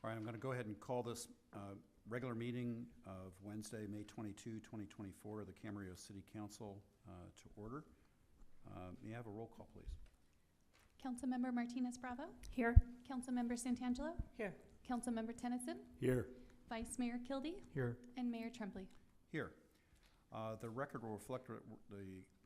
All right, I'm going to go ahead and call this regular meeting of Wednesday, May 22, 2024, of the Camarillo City Council to order. May I have a roll call, please? Councilmember Martinez Bravo. Here. Councilmember Santangelo. Here. Councilmember Tennyson. Here. Vice Mayor Kildee. Here. And Mayor Tremblay. Here. The record will reflect the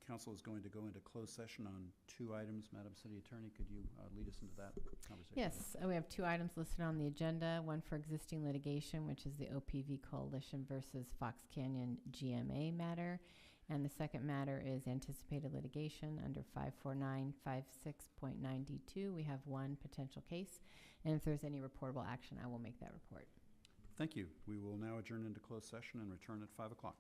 council is going to go into closed session on 2 items. Madam City Attorney, could you lead us into that conversation? Yes, we have 2 items listed on the agenda. One for existing litigation, which is the OPV Coalition versus Fox Canyon GMA matter. And the second matter is anticipated litigation under 54956.9D2. We have 1 potential case. And if there's any reportable action, I will make that report. Thank you. We will now adjourn into closed session and return at 5 o'clock.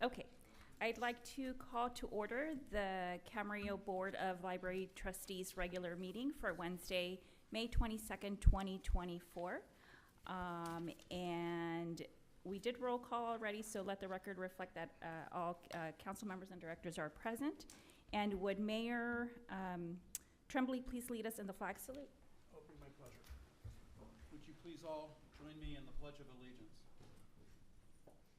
Okay, I'd like to call to order the Camarillo Board of Library Trustees regular meeting for Wednesday, May 22nd, 2024. And we did roll call already, so let the record reflect that all council members and directors are present. And would Mayor Tremblay please lead us in the flag salute? It would be my pleasure. Would you please all join me in the Pledge of Allegiance?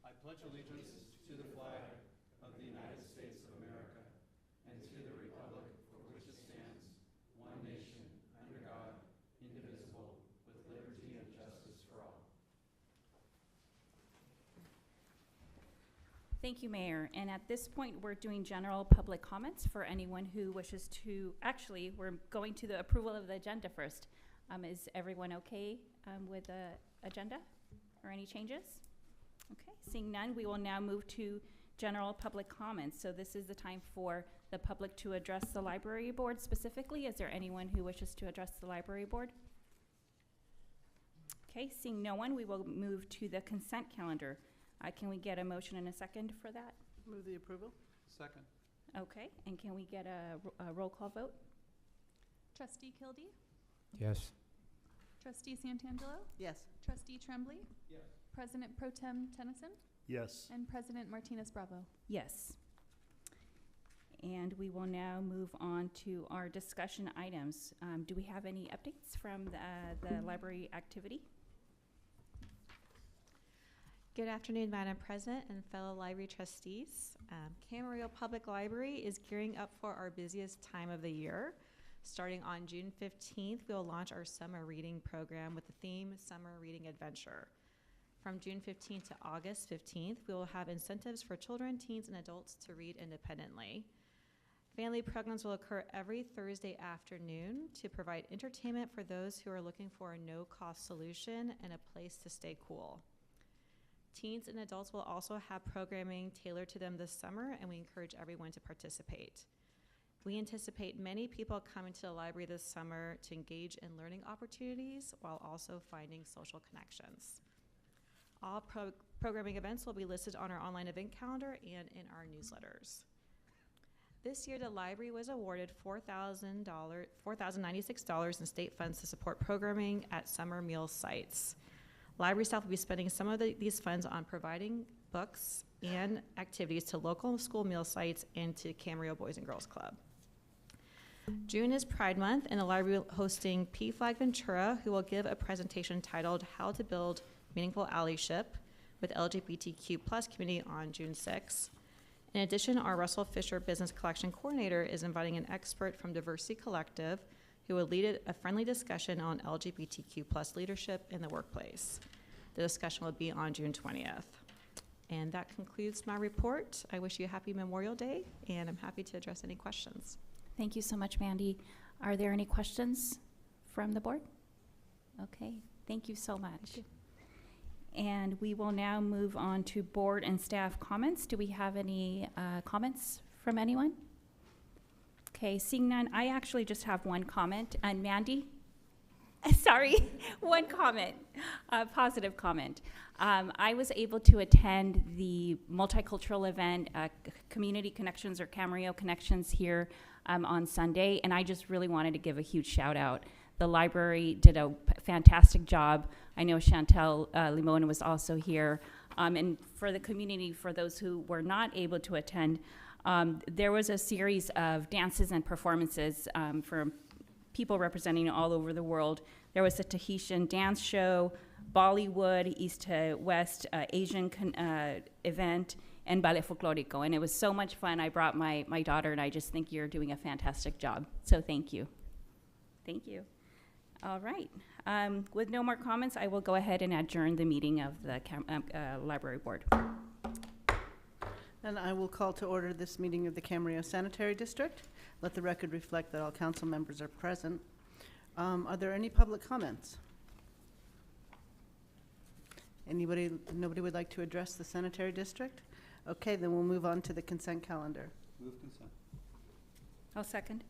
I pledge allegiance to the flag of the United States of America and to the republic for which it stands, one nation, under God, indivisible, with liberty and justice for all. Thank you, Mayor. And at this point, we're doing general public comments for anyone who wishes to, actually, we're going to the approval of the agenda first. Is everyone okay with the agenda or any changes? Okay, seeing none, we will now move to general public comments. So this is the time for the public to address the library board specifically. Is there anyone who wishes to address the library board? Okay, seeing no one, we will move to the consent calendar. Can we get a motion and a second for that? Move the approval. Second. Okay, and can we get a roll call vote? Trustee Kildee? Yes. Trustee Santangelo? Yes. Trustee Tremblay? Yes. President Pro Tem Tennyson? Yes. And President Martinez Bravo? Yes. And we will now move on to our discussion items. Do we have any updates from the library activity? Good afternoon, Madam President and fellow library trustees. Camarillo Public Library is gearing up for our busiest time of the year. Starting on June 15th, we will launch our summer reading program with the theme Summer Reading Adventure. From June 15th to August 15th, we will have incentives for children, teens, and adults to read independently. Family programs will occur every Thursday afternoon to provide entertainment for those who are looking for a no-cost solution and a place to stay cool. Teens and adults will also have programming tailored to them this summer, and we encourage everyone to participate. We anticipate many people coming to the library this summer to engage in learning opportunities while also finding social connections. All programming events will be listed on our online event calendar and in our newsletters. This year, the library was awarded $4,096 in state funds to support programming at summer meal sites. Library staff will be spending some of these funds on providing books and activities to local school meal sites and to Camarillo Boys and Girls Club. June is Pride Month, and the library will hosting P. Flag Ventura, who will give a presentation titled How to Build Meaningful Allyship with LGBTQ+ community on June 6th. In addition, our Russell Fisher Business Collection Coordinator is inviting an expert from Diversity Collective who will lead a friendly discussion on LGBTQ+ leadership in the workplace. The discussion will be on June 20th. And that concludes my report. I wish you a happy Memorial Day, and I'm happy to address any questions. Thank you so much, Mandy. Are there any questions from the board? Okay, thank you so much. And we will now move on to board and staff comments. Do we have any comments from anyone? Okay, seeing none, I actually just have one comment. And Mandy? Sorry, one comment, a positive comment. I was able to attend the multicultural event, Community Connections or Camarillo Connections here on Sunday, and I just really wanted to give a huge shout out. The library did a fantastic job. I know Chantel Limon was also here. And for the community, for those who were not able to attend, there was a series of dances and performances from people representing all over the world. There was a Tahitian dance show, Bollywood, East to West Asian event, and Ballet Folklorico. And it was so much fun. I brought my daughter, and I just think you're doing a fantastic job. So thank you. Thank you. All right. With no more comments, I will go ahead and adjourn the meeting of the Library Board. And I will call to order this meeting of the Camarillo Sanitary District. Let the record reflect that all council members are present. Are there any public comments? Nobody would like to address the sanitary district? Okay, then we'll move on to the consent calendar. Move consent. I'll second.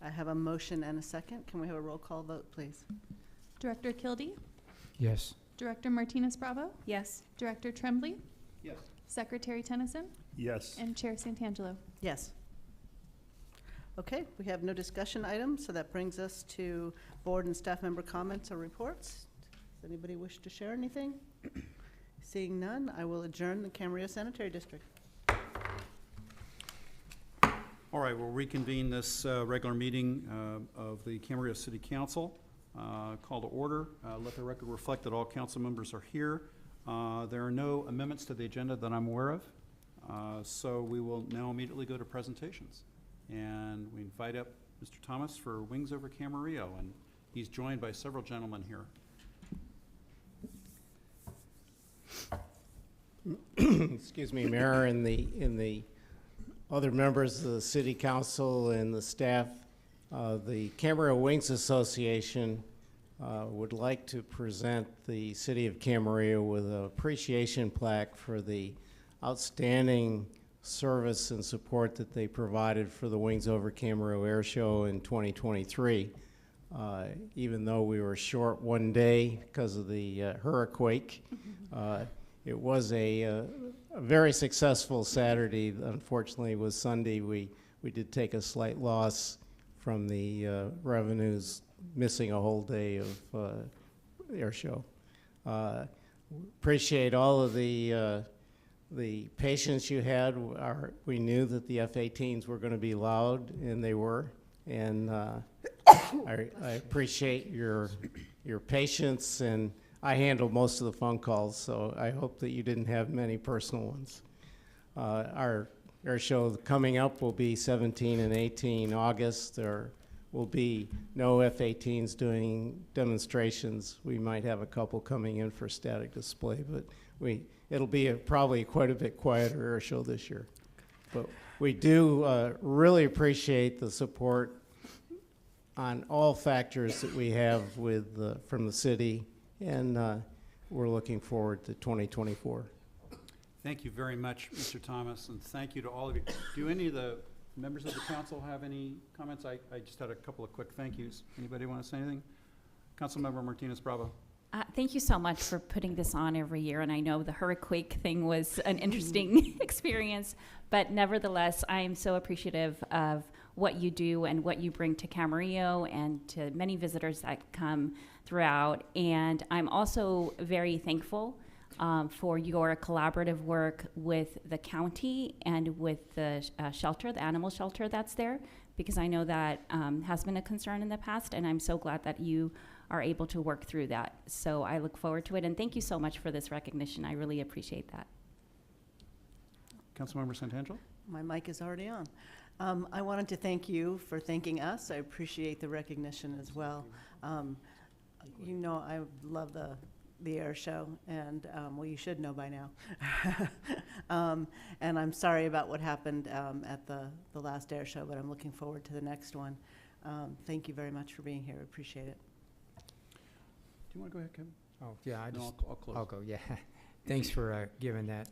I have a motion and a second. Can we have a roll call vote, please? Director Kildee? Yes. Director Martinez Bravo? Yes. Director Tremblay? Yes. Secretary Tennyson, Yes. and Chair Santangelo. Yes. Okay, we have no discussion items, so that brings us to board and staff member comments or reports. Does anybody wish to share anything? Seeing none, I will adjourn the Camarillo Sanitary District. All right, we'll reconvene this regular meeting of the Camarillo City Council. Call to order. Let the record reflect that all council members are here. There are no amendments to the agenda that I'm aware of, so we will now immediately go to presentations. And we invite up Mr. Thomas for Wings Over Camarillo, and he's joined by several gentlemen here. Excuse me, Mayor, and the other members of the City Council and the staff, the Camarillo Wings Association would like to present the City of Camarillo with an appreciation plaque for the outstanding service and support that they provided for the Wings Over Camarillo Air Show in 2023. Even though we were short one day because of the hurricane, it was a very successful Saturday. Unfortunately, with Sunday, we did take a slight loss from the revenues, missing a whole day of air show. Appreciate all of the patience you had. We knew that the F-18s were going to be loud, and they were. And I appreciate your patience, and I handled most of the phone calls, so I hope that you didn't have many personal ones. Our air show coming up will be 17 and 18 August. There will be no F-18s doing demonstrations. We might have a couple coming in for static display, but it'll be probably quite a bit quieter air show this year. But we do really appreciate the support on all factors that we have from the city, and we're looking forward to 2024. Thank you very much, Mr. Thomas, and thank you to all of you. Do any of the members of the council have any comments? I just had a couple of quick thank yous. Anybody want to say anything? Councilmember Martinez Bravo. Thank you so much for putting this on every year, and I know the hurricane thing was an interesting experience, but nevertheless, I am so appreciative of what you do and what you bring to Camarillo and to many visitors that come throughout. And I'm also very thankful for your collaborative work with the county and with the shelter, the animal shelter that's there, because I know that has been a concern in the past, and I'm so glad that you are able to work through that. So I look forward to it, and thank you so much for this recognition. I really appreciate that. Councilmember Santangelo. My mic is already on. I wanted to thank you for thanking us. I appreciate the recognition as well. You know I love the air show, and well, you should know by now. And I'm sorry about what happened at the last air show, but I'm looking forward to the next one. Thank you very much for being here. Appreciate it. Do you want to go ahead, Kevin? Oh, yeah, No, I'll close. I'll go, yeah. Thanks for giving that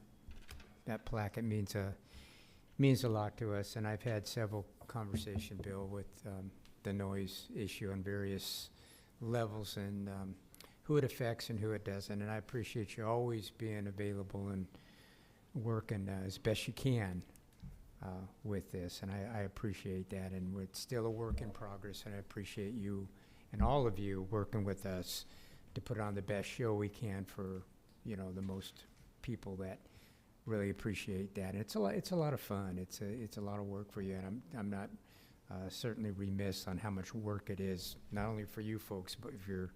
plaque. It means a lot to us, and I've had several conversations, Bill, with the noise issue on various levels and who it affects and who it doesn't. And I appreciate you always being available and working as best you can with this, and I appreciate that. And it's still a work in progress, and I appreciate you and all of you working with us to put on the best show we can for, you know, the most people that really appreciate that. And it's a lot of fun. It's a lot of work for you, and I'm not certainly remiss on how much work it is, not only for you folks, but for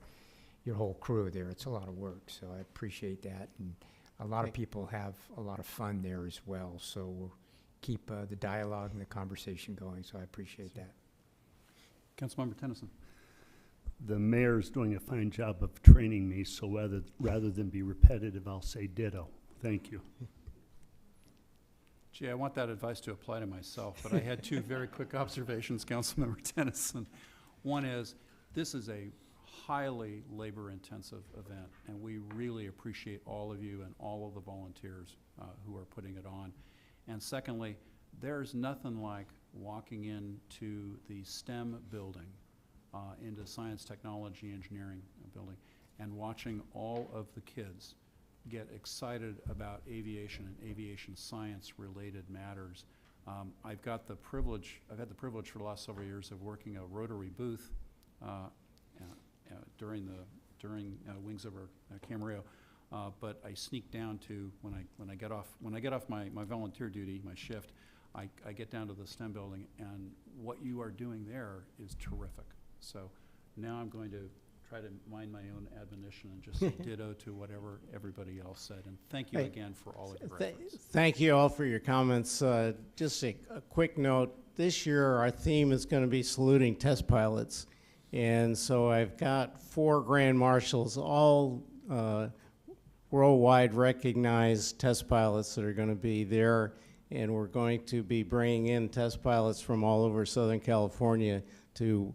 your whole crew there. It's a lot of work, so I appreciate that. And a lot of people have a lot of fun there as well, so we'll keep the dialogue and the conversation going, so I appreciate that. Councilmember Tennyson. The mayor's doing a fine job of training me, so rather than be repetitive, I'll say ditto. Thank you. Gee, I want that advice to apply to myself, but I had two very quick observations, Councilmember Tennyson. One is, this is a highly labor-intensive event, and we really appreciate all of you and all of the volunteers who are putting it on. And secondly, there's nothing like walking into the STEM building, into science, technology, engineering building, and watching all of the kids get excited about aviation and aviation science-related matters. I've had the privilege for the last several years of working a rotary booth during Wings Over Camarillo. But I sneak down to when I get off my volunteer duty, my shift. I get down to the STEM building, and what you are doing there is terrific. So now I'm going to try to mind my own admonition and just say ditto to whatever everybody else said. And thank you again for all of your efforts. Thank you all for your comments. Just a quick note, this year our theme is going to be saluting test pilots. And so I've got 4 Grand Marshals, all worldwide recognized test pilots that are going to be there. And we're going to be bringing in test pilots from all over Southern California to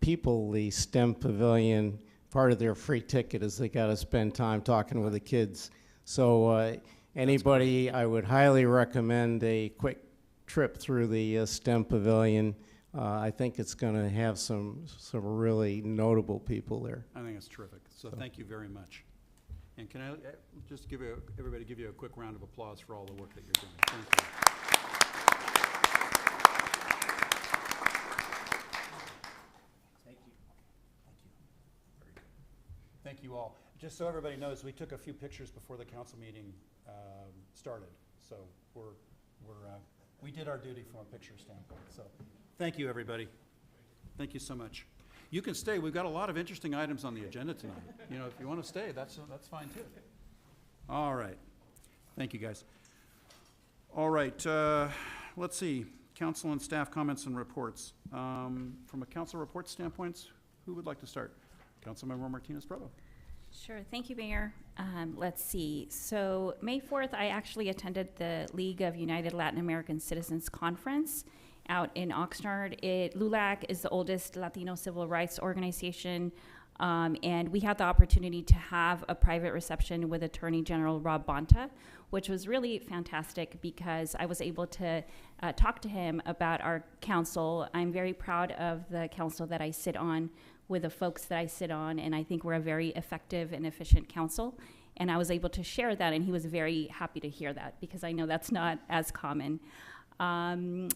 people the STEM Pavilion. Part of their free ticket is they got to spend time talking with the kids. So anybody, I would highly recommend a quick trip through the STEM Pavilion. I think it's going to have some really notable people there. I think it's terrific. So thank you very much. And can I just everybody give you a quick round of applause for all the work that you're doing. Thank you. Thank you. Very good. Thank you all. Just so everybody knows, we took a few pictures before the council meeting started. So we did our duty from a picture standpoint. So thank you, everybody. Thank you so much. You can stay. We've got a lot of interesting items on the agenda tonight. You know, if you want to stay, that's fine too. All right. Thank you, guys. All right. Let's see. Council and staff comments and reports. From a council report standpoint, who would like to start? Councilmember Martinez-Provo. Sure. Thank you, Mayor. Let's see. So May 4th, I actually attended the League of United Latin American Citizens Conference out in Oxnard. LULAC is the oldest Latino civil rights organization, and we had the opportunity to have a private reception with Attorney General Rob Bonta, which was really fantastic because I was able to talk to him about our council. I'm very proud of the council that I sit on with the folks that I sit on, and I think we're a very effective and efficient council. And I was able to share that, and he was very happy to hear that because I know that's not as common. And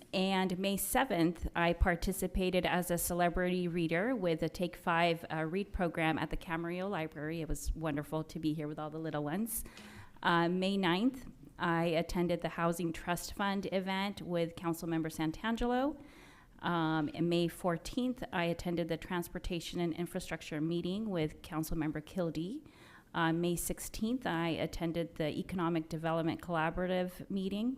May 7th, I participated as a celebrity reader with the Take 5 read program at the Camarillo Library. It was wonderful to be here with all the little ones. May 9th, I attended the Housing Trust Fund event with Councilmember Santangelo. And May 14th, I attended the Transportation and Infrastructure meeting with Councilmember Kildee. May 16th, I attended the Economic Development Collaborative meeting.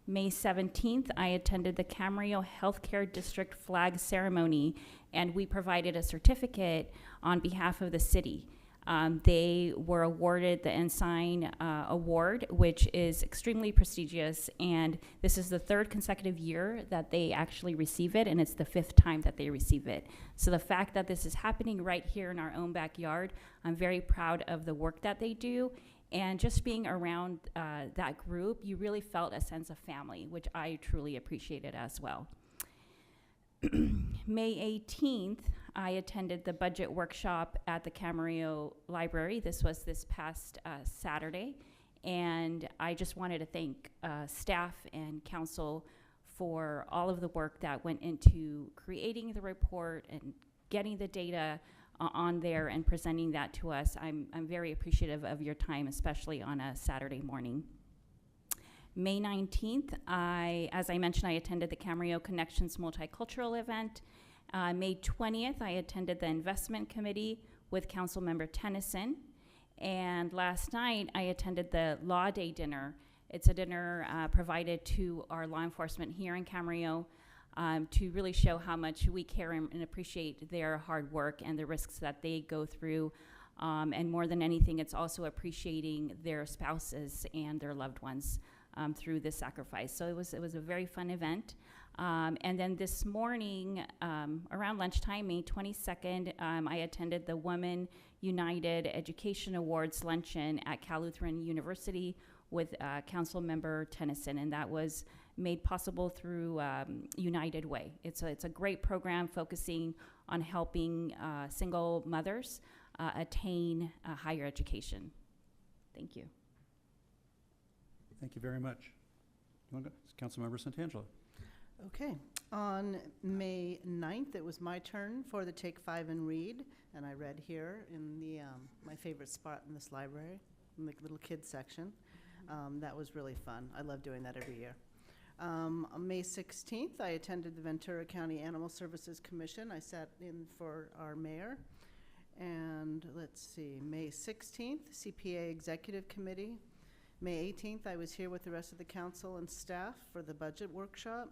May 17th, I attended the Camarillo Healthcare District flag ceremony, and we provided a certificate on behalf of the city. They were awarded the Ensign Award, which is extremely prestigious, and this is the 3rd consecutive year that they actually receive it, and it's the 5th time that they receive it. So the fact that this is happening right here in our own backyard, I'm very proud of the work that they do. And just being around that group, you really felt a sense of family, which I truly appreciated as well. May 18th, I attended the budget workshop at the Camarillo Library. This was this past Saturday. And I just wanted to thank staff and council for all of the work that went into creating the report and getting the data on there and presenting that to us. I'm very appreciative of your time, especially on a Saturday morning. May 19th, as I mentioned, I attended the Camarillo Connections Multicultural event. May 20th, I attended the Investment Committee with Councilmember Tennyson. And last night, I attended the Law Day dinner. It's a dinner provided to our law enforcement here in Camarillo to really show how much we care and appreciate their hard work and the risks that they go through. And more than anything, it's also appreciating their spouses and their loved ones through this sacrifice. So it was a very fun event. And then this morning, around lunchtime, May 22nd, I attended the Women United Education Awards luncheon at Cal Lutheran University with Councilmember Tennyson, and that was made possible through United Way. It's a great program focusing on helping single mothers attain higher education. Thank you. Thank you very much. Councilmember Santangelo. Okay. On May 9th, it was my turn for the Take 5 and Read, and I read here in the my favorite spot in this library, in the little kids section. That was really fun. I love doing that every year. On May 16th, I attended the Ventura County Animal Services Commission. I sat in for our mayor. And let's see, May 16th, CPA Executive Committee. May 18th, I was here with the rest of the council and staff for the budget workshop.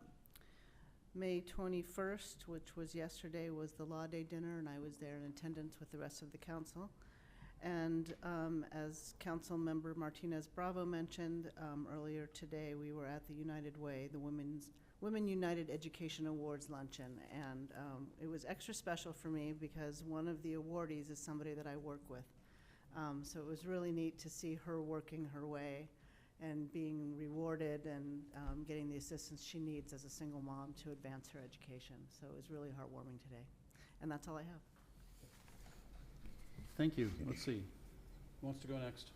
May 21st, which was yesterday, was the Law Day dinner, and I was there in attendance with the rest of the council. And as Council Member Martinez Bravo mentioned earlier today, we were at the United Way, the Women United Education Awards luncheon, and it was extra special for me because one of the awardees is somebody that I work with. So it was really neat to see her working her way and being rewarded and getting the assistance she needs as a single mom to advance her education. So it was really heartwarming today. And that's all I have. Thank you. Let's see. Who wants to go next?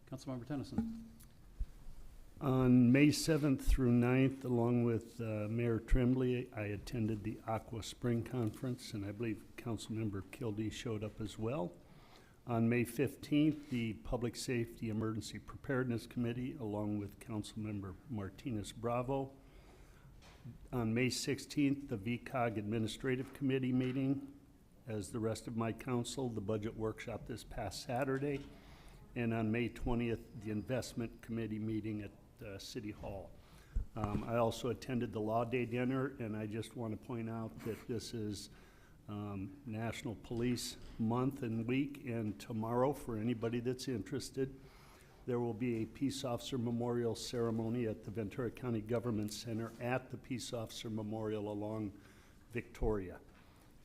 Councilmember Tennyson. On May 7th through 9th, along with Mayor Tremblay, I attended the Aqua Spring Conference, and I believe Councilmember Kildee showed up as well. On May 15th, the Public Safety Emergency Preparedness Committee, along with Councilmember Martinez Bravo. On May 16th, the VCOG Administrative Committee meeting. As the rest of my council, the budget workshop this past Saturday. And on May 20th, the Investment Committee meeting at City Hall. I also attended the Law Day dinner, and I just want to point out that this is National Police Month and Week, and tomorrow, for anybody that's interested, there will be a Peace Officer Memorial Ceremony at the Ventura County Government Center at the Peace Officer Memorial along Victoria.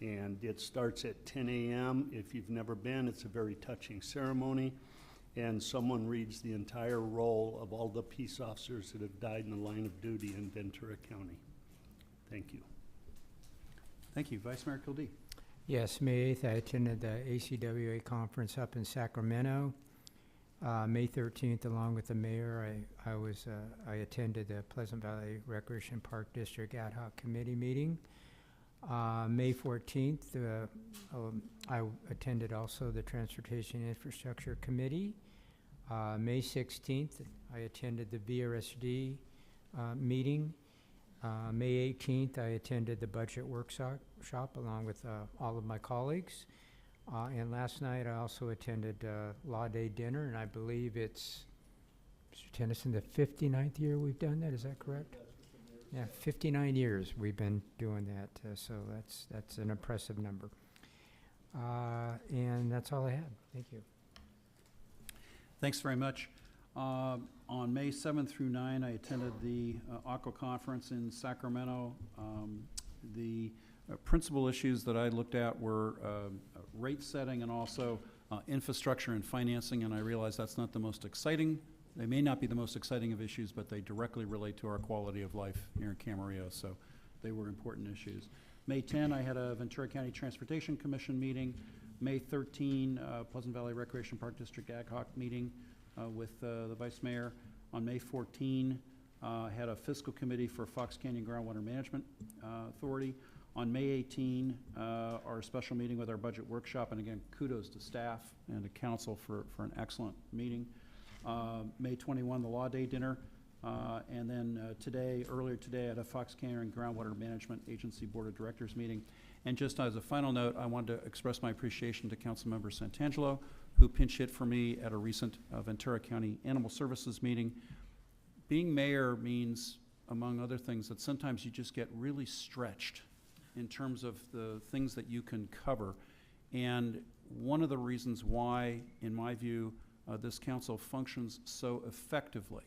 And it starts at 10 a.m. If you've never been, it's a very touching ceremony. And someone reads the entire roll of all the peace officers that have died in the line of duty in Ventura County. Thank you. Thank you. Vice Mayor Kildee. Yes, May 8th, I attended the ACWA conference up in Sacramento. May 13th, along with the mayor, I attended the Pleasant Valley Recreation Park District Ad Hoc Committee meeting. May 14th, I attended also the Transportation Infrastructure Committee. May 16th, I attended the VRSD meeting. May 18th, I attended the budget workshop along with all of my colleagues. And last night, I also attended Law Day dinner, and I believe it's, Mr. Tennyson, the 59th year we've done that. Is that correct? Yeah, 59 years we've been doing that, so that's an impressive number. And that's all I had. Thank you. Thanks very much. On May 7th through 9, I attended the AQUA conference in Sacramento. The principal issues that I looked at were rate setting and also infrastructure and financing, and I realize that's not the most exciting. They may not be the most exciting of issues, but they directly relate to our quality of life here in Camarillo, so they were important issues. May 10, I had a Ventura County Transportation Commission meeting. May 13, Pleasant Valley Recreation Park District Ad Hoc meeting with the Vice Mayor. On May 14, I had a fiscal committee for Fox Canyon Groundwater Management Authority. On May 18, our special meeting with our budget workshop, and again, kudos to staff and to council for an excellent meeting. May 21, the Law Day dinner, and then earlier today at a Fox Canyon Groundwater Management Agency Board of Directors meeting. And just as a final note, I wanted to express my appreciation to Councilmember Santangelo, who pinch hit for me at a recent Ventura County Animal Services meeting. Being mayor means, among other things, that sometimes you just get really stretched in terms of the things that you can cover. And one of the reasons why, in my view, this council functions so effectively.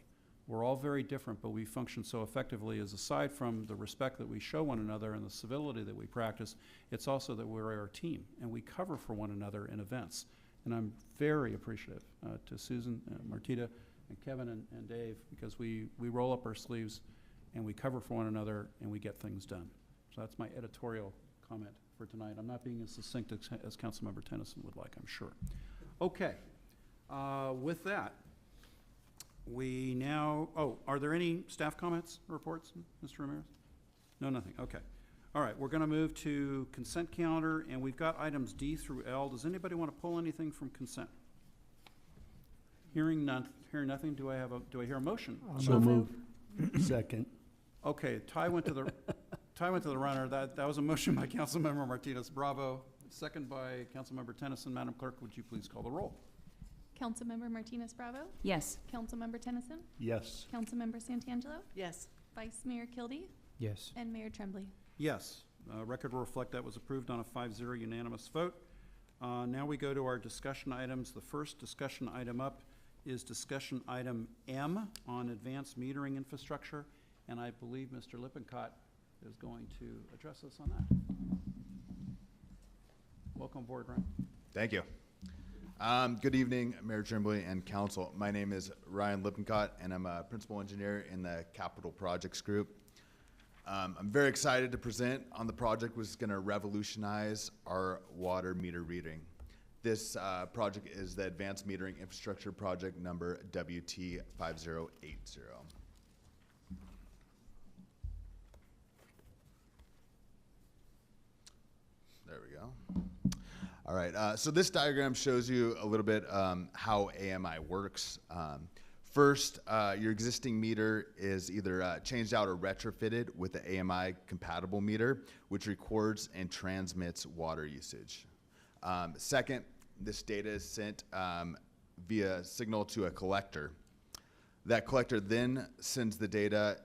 We're all very different, but we function so effectively is, aside from the respect that we show one another and the civility that we practice, it's also that we're our team and we cover for one another in events. And I'm very appreciative to Susan, Martita, and Kevin and Dave, because we roll up our sleeves and we cover for one another and we get things done. So that's my editorial comment for tonight. I'm not being as succinct as Councilmember Tennyson would like, I'm sure. Okay. With that, we now, are there any staff comments, reports, Mr. Ramirez? No, nothing, okay. All right, we're gonna move to consent calendar, and we've got items D through L. Does anybody want to pull anything from consent? Hearing nothing, do I hear a motion? So move. Second. Okay, Ty went to the runner. That was a motion by Councilmember Martinez Bravo, second by Councilmember Tennyson. Madam Clerk, would you please call the roll? Councilmember Martinez Bravo, Yes. Councilmember Tennyson, Yes. Councilmember Santangelo, Yes. Vice Mayor Kildy, Yes. and Mayor Tremblay. Yes. Record will reflect that was approved on a 5-0 unanimous vote. Now we go to our discussion items. The first discussion item up is discussion item M on advanced metering infrastructure, and I believe Mr. Lippincott is going to address us on that. Welcome aboard, Ryan. Thank you. Good evening, Mayor Tremblay and Council. My name is Ryan Lippincott, and I'm a principal engineer in the Capital Projects Group. I'm very excited to present on the project which is going to revolutionize our water meter reading. This project is the Advanced Metering Infrastructure Project number WT5080. There we go. All right, so this diagram shows you a little bit how AMI works. First, your existing meter is either changed out or retrofitted with the AMI compatible meter, which records and transmits water usage. Second, this data is sent via signal to a collector. That collector then sends the data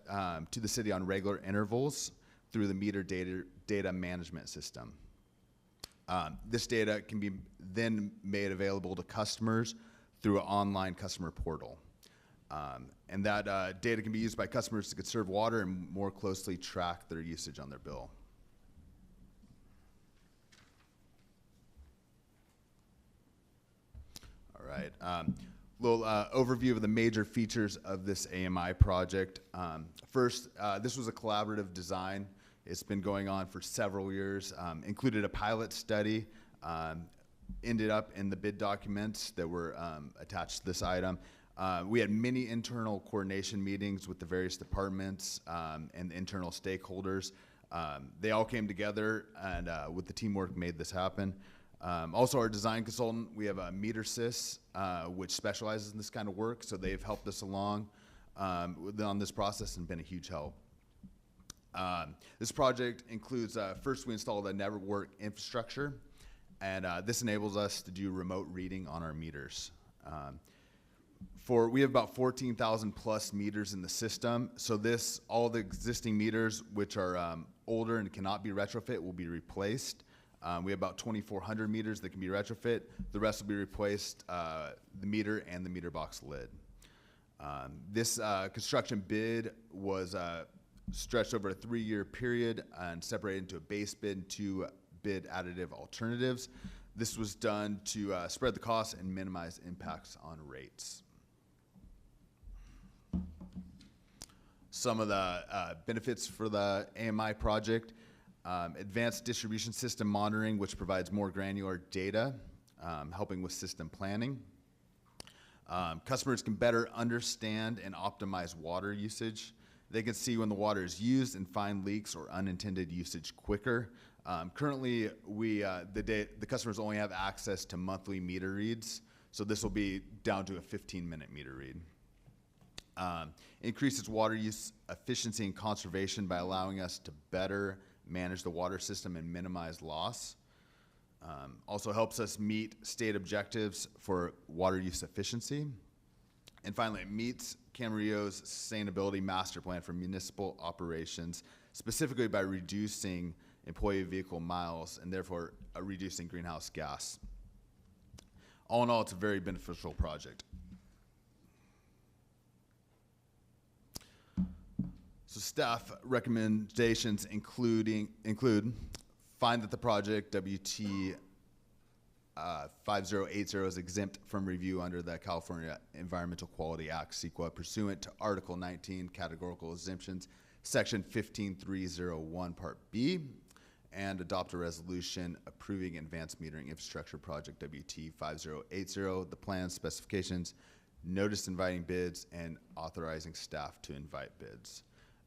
to the city on regular intervals through the meter data management system. This data can be then made available to customers through an online customer portal. And that data can be used by customers to conserve water and more closely track their usage on their bill. All right, little overview of the major features of this AMI project. First, this was a collaborative design. It's been going on for several years, included a pilot study, ended up in the bid documents that were attached to this item. We had many internal coordination meetings with the various departments and internal stakeholders. They all came together and with the teamwork made this happen. Also, our design consultant, we have a MeterSys, which specializes in this kind of work, so they've helped us along on this process and been a huge help. This project includes, first we installed a network infrastructure, and this enables us to do remote reading on our meters. We have about 14,000 plus meters in the system, so all the existing meters, which are older and cannot be retrofit, will be replaced. We have about 2,400 meters that can be retrofit. The rest will be replaced, the meter and the meter box lid. This construction bid was stretched over a 3-year period and separated into a base bid and 2 bid additive alternatives. This was done to spread the costs and minimize impacts on rates. Some of the benefits for the AMI project: advanced distribution system monitoring, which provides more granular data, helping with system planning. Customers can better understand and optimize water usage. They can see when the water is used and find leaks or unintended usage quicker. Currently, the customers only have access to monthly meter reads, so this will be down to a 15-minute meter read. Increases water use efficiency and conservation by allowing us to better manage the water system and minimize loss. Also helps us meet state objectives for water use efficiency. And finally, it meets Camarillo's sustainability master plan for municipal operations, specifically by reducing employee vehicle miles and therefore reducing greenhouse gas. All in all, it's a very beneficial project. So staff recommendations include find that the project WT 5080 is exempt from review under the California Environmental Quality Act, CEQA, pursuant to Article 19, Categorical Exemptions, Section 15301, Part B, and adopt a resolution approving advanced metering infrastructure project WT 5080, the plan specifications, notice inviting bids, and authorizing staff to invite bids.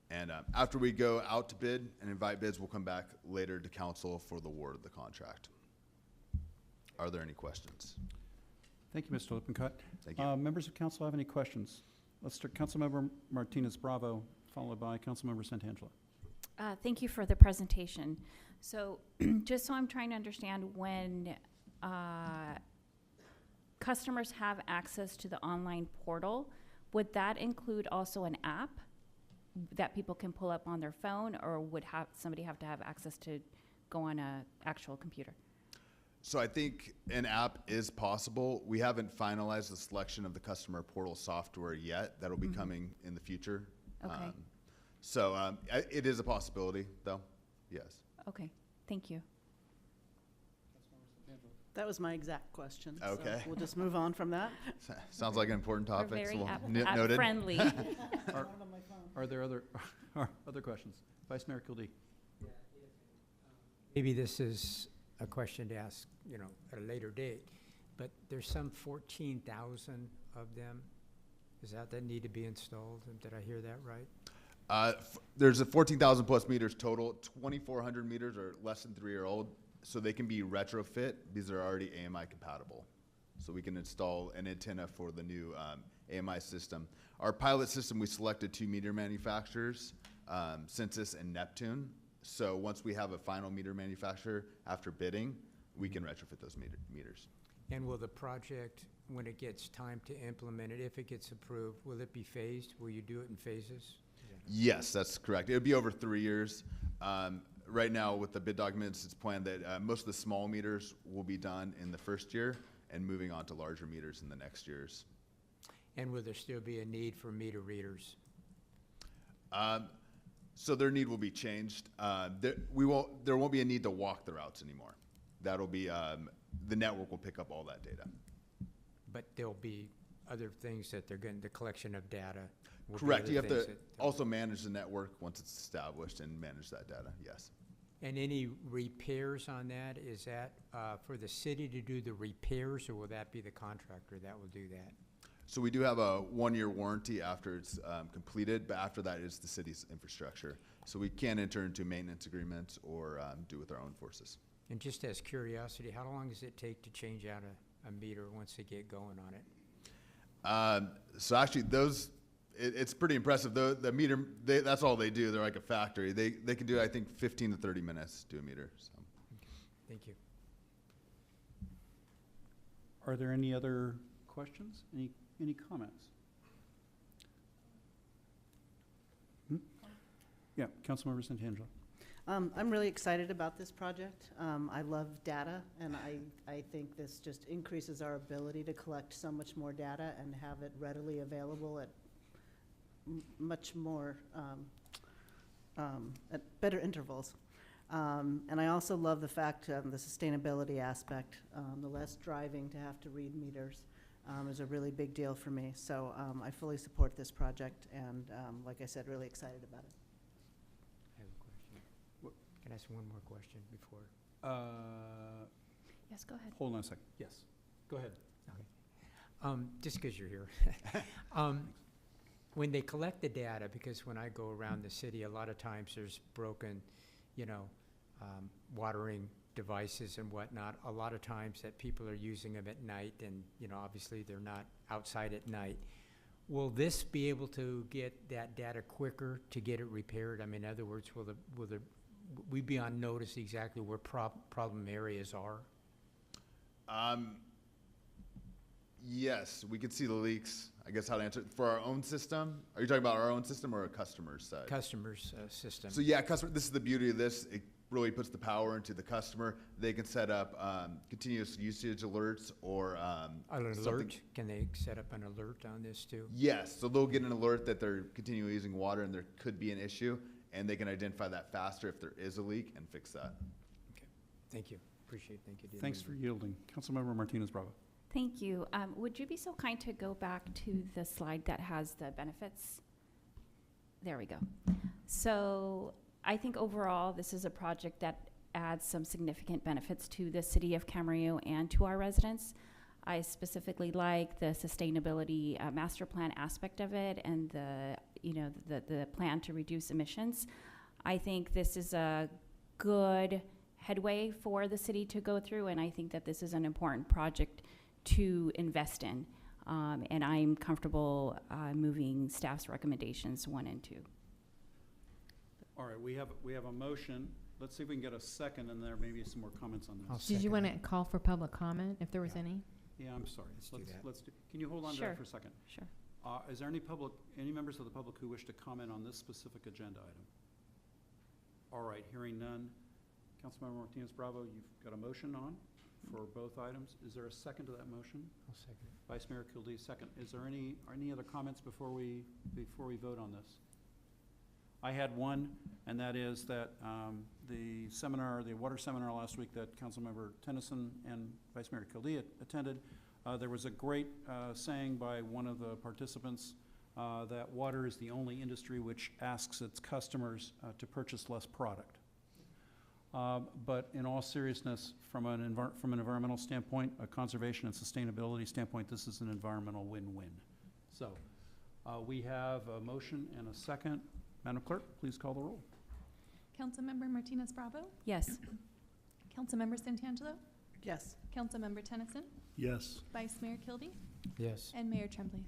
And after we go out to bid and invite bids, we'll come back later to council for the award of the contract. Are there any questions? Thank you, Mr. Lippincott. Thank you. Members of council have any questions? Let's start Councilmember Martinez Bravo, followed by Councilmember Santangelo. Thank you for the presentation. So just so I'm trying to understand, when customers have access to the online portal, would that include also an app that people can pull up on their phone, or would somebody have to have access to go on a actual computer? So I think an app is possible. We haven't finalized the selection of the customer portal software yet. That'll be coming in the future. Okay. It is a possibility, though. Yes. Okay, thank you. That was my exact question. so Okay. We'll just move on from that. Sounds like an important We're topic. very so app noted. friendly. Are there other questions? Vice Mayor Kildee. Maybe this is a question to ask, at a later date, but there's some 14,000 of them. Is that need to be installed? And did I hear that right? There's a 14,000 plus meters total. 2,400 meters are less than 3 year old, so they can be retrofit. These are already AMI compatible. So we can install an antenna for the new AMI system. Our pilot system, we selected 2 meter manufacturers, Census and Neptune. So once we have a final meter manufacturer after bidding, we can retrofit those meters. And will the project, when it gets time to implement it, if it gets approved, will it be phased? Will you do it in phases? Yes, that's correct. It would be over 3 years. Right now, with the bid documents, it's planned that most of the small meters will be done in the first year and moving on to larger meters in the next years. And will there still be a need for meter readers? So their need will be changed. There won't be a need to walk the routes anymore. That'll be, the network will pick up all that data. But there'll be other things that the collection of data. will be Correct. other You have things to that- also manage the network once it's established and manage that data, yes. And any repairs on that, is that for the city to do the repairs, or will that be the contractor that will do that? So we do have a 1-year warranty after it's completed, but after that is the city's infrastructure. So we can enter into maintenance agreements or do with our own forces. And just as curiosity, how long does it take to change out a meter once they get going on it? So actually it's pretty impressive. The meter, that's all they do. They're like a factory. They can do, I think, 15 to 30 minutes to a meter. So. Thank you. Are there any other questions? Any comments? Yeah, Councilmember Santangelo. I'm really excited about this project. I love data, and I think this just increases our ability to collect so much more data and have it readily available at much more, at better intervals. And I also love the fact, the sustainability aspect, the less driving to have to read meters is a really big deal for me. So I fully support this project, and like I said, really excited about it. I have a question. Can I ask one more question before? Yes, go ahead. Hold on a second. Yes, go ahead. Okay. Just because you're here. When they collect the data, because when I go around the city, a lot of times there's broken, watering devices and whatnot. A lot of times that people are using them at night, and, obviously they're not outside at night. Will this be able to get that data quicker to get it repaired? I mean, in other words, will we be on notice exactly where problem areas are? Yes, we could see the leaks. I guess how to answer it. For our own system, are you talking about our own system or a customer's side? Customer's system. So yeah, this is the beauty of this. It really puts the power into the customer. They can set up continuous usage alerts or An alert? Can they set up an alert on this too? Yes, so they'll get an alert that they're continually using water and there could be an issue, and they can identify that faster if there is a leak and fix that. Okay, thank you. Thank you. dear Thanks for member. yielding. Councilmember Martinez Bravo. Thank you. Would you be so kind to go back to the slide that has the benefits? There we go. So I think overall, this is a project that adds some significant benefits to the city of Camarillo and to our residents. I specifically like the sustainability master plan aspect of it and the plan to reduce emissions. I think this is a good headway for the city to go through, and I think that this is an important project to invest in. And I'm comfortable moving staff's recommendations 1 and 2. All right, we have a motion. Let's see if we can get a second, and there may be some more comments on I'll this. Did you second want to call for public comment, if there was any? Yeah, I'm sorry. do that. Can you hold on to Sure. that for a second? Sure. Is there any members of the public who wish to comment on this specific agenda item? All right, hearing none. Councilmember Martinez Bravo, you've got a motion on for both items. Is there a second to that motion? I'll second it. Vice Mayor Kildee, second. Is there any other comments before we vote on this? I had one, and that is that the water seminar last week that Councilmember Tennyson and Vice Mayor Kildee attended, there was a great saying by one of the participants that water is the only industry which asks its customers to purchase less product. But in all seriousness, from an environmental standpoint, a conservation and sustainability standpoint, this is an environmental win-win. So we have a motion and a second. Madam Clerk, please call the roll. Councilmember Martinez Bravo, Yes. Councilmember Santangelo, Yes. Councilmember Tennyson, Yes. Vice Mayor Kildee, Yes. and Mayor Tremblay.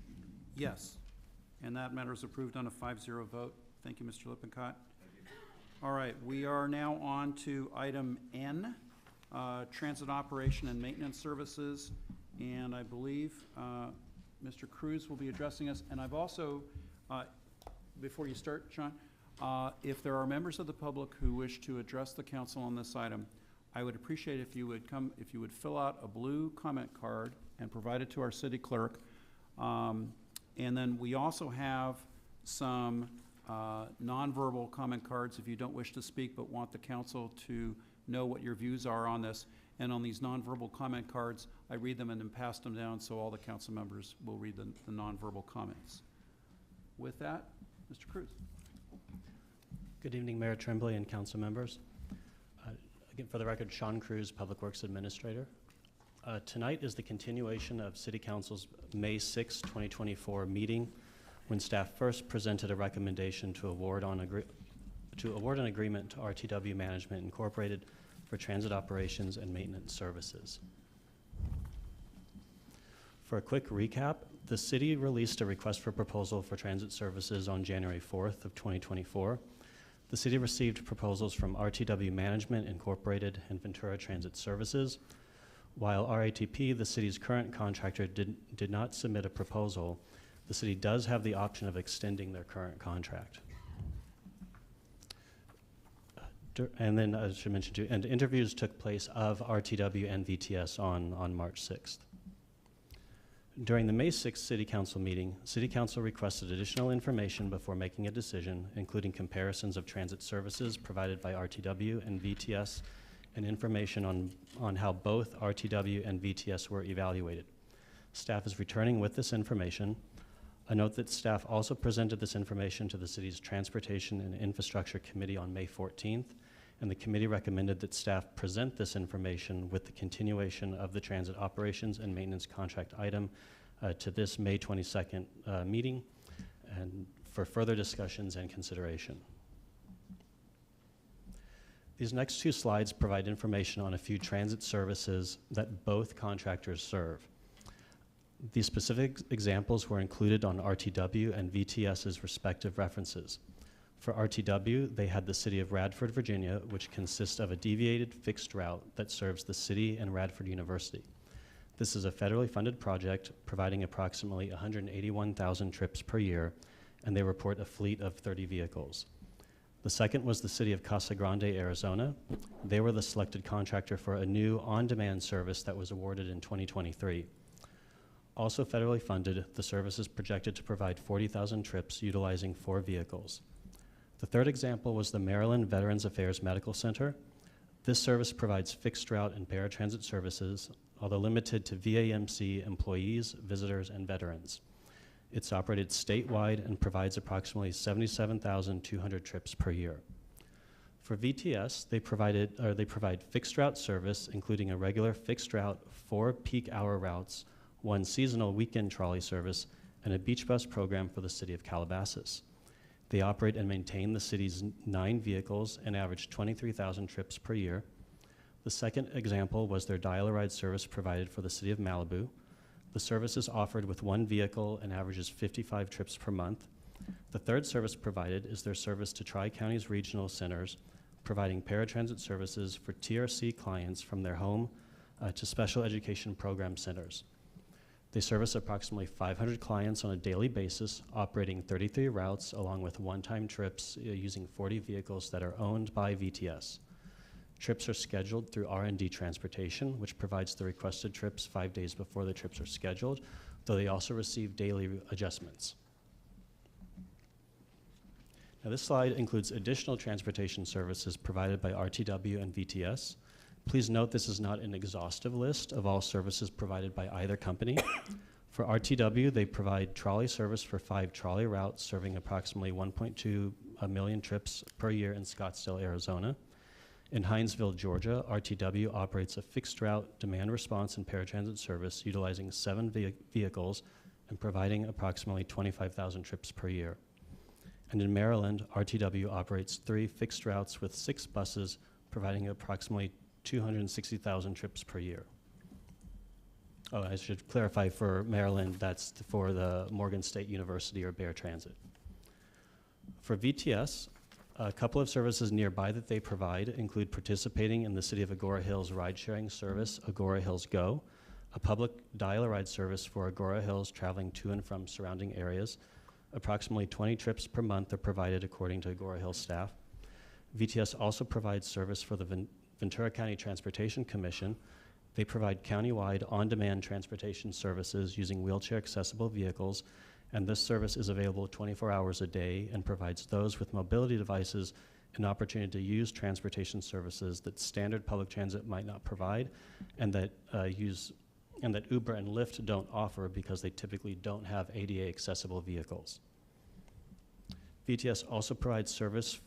Yes. And that matter is approved on a 5-0 vote. Thank you, Mr. Lippincott. All right, we are now on to item N, transit operation and maintenance services. And I believe Mr. Cruz will be addressing us. And I've also, before you start, Sean, if there are members of the public who wish to address the council on this item, I would appreciate if you would fill out a blue comment card and provide it to our city clerk. And then we also have some nonverbal comment cards if you don't wish to speak but want the council to know what your views are on this. And on these nonverbal comment cards, I read them and then pass them down so all the council members will read the nonverbal comments. With that, Mr. Cruz. Good evening, Mayor Tremblay and council members. Again, for the record, Sean Cruz, Public Works Administrator. Tonight is the continuation of City Council's May 6, 2024 meeting when staff first presented a recommendation to award an agreement to RTW Management Incorporated for transit operations and maintenance services. For a quick recap, the city released a request for proposal for transit services on January 4th of 2024. The city received proposals from RTW Management Incorporated and Ventura Transit Services. While RATP, the city's current contractor, did not submit a proposal, the city does have the option of extending their current contract. And then, I should mention too, and interviews took place of RTW and VTS on March 6th. During the May 6th City Council meeting, City Council requested additional information before making a decision, including comparisons of transit services provided by RTW and VTS and information on how both RTW and VTS were evaluated. Staff is returning with this information. A note that staff also presented this information to the city's Transportation and Infrastructure Committee on May 14th, and the committee recommended that staff present this information with the continuation of the transit operations and maintenance contract item to this May 22nd meeting and for further discussions and consideration. These next two slides provide information on a few transit services that both contractors serve. These specific examples were included on RTW and VTS's respective references. For RTW, they had the city of Radford, Virginia, which consists of a deviated fixed route that serves the city and Radford University. This is a federally funded project providing approximately 181,000 trips per year, and they report a fleet of 30 vehicles. The second was the city of Casa Grande, Arizona. They were the selected contractor for a new on-demand service that was awarded in 2023. Also federally funded, the service is projected to provide 40,000 trips utilizing 4 vehicles. The third example was the Maryland Veterans Affairs Medical Center. This service provides fixed route and paratransit services, although limited to VAMC employees, visitors, and veterans. It's operated statewide and provides approximately 77,200 trips per year. For VTS, they provide fixed route service, including a regular fixed route, 4 peak hour routes, 1 seasonal weekend trolley service, and a beach bus program for the city of Calabasas. They operate and maintain the city's 9 vehicles and average 23,000 trips per year. The second example was their dial-a-ride service provided for the city of Malibu. The service is offered with 1 vehicle and averages 55 trips per month. The third service provided is their service to Tri-County's regional centers, providing paratransit services for TRC clients from their home to special education program centers. They service approximately 500 clients on a daily basis, operating 33 routes along with one-time trips using 40 vehicles that are owned by VTS. Trips are scheduled through R&D Transportation, which provides the requested trips 5 days before the trips are scheduled, though they also receive daily adjustments. Now, this slide includes additional transportation services provided by RTW and VTS. Please note this is not an exhaustive list of all services provided by either company. For RTW, they provide trolley service for 5 trolley routes serving approximately 1.2 million trips per year in Scottsdale, Arizona. In Hinesville, Georgia, RTW operates a fixed route demand response and paratransit service utilizing 7 vehicles and providing approximately 25,000 trips per year. And in Maryland, RTW operates 3 fixed routes with 6 buses providing approximately 260,000 trips per year. Oh, I should clarify, for Maryland, that's for the Morgan State University or Bear Transit. For VTS, a couple of services nearby that they provide include participating in the City of Agora Hills ride-sharing service, Agora Hills Go, a public dial-a-ride service for Agora Hills traveling to and from surrounding areas. Approximately 20 trips per month are provided according to Agora Hills staff. VTS also provides service for the Ventura County Transportation Commission. They provide countywide on-demand transportation services using wheelchair-accessible vehicles, and this service is available 24 hours a day and provides those with mobility devices an opportunity to use transportation services that standard public transit might not provide, and that Uber and Lyft don't offer because they typically don't have ADA-accessible vehicles. VTS also provides service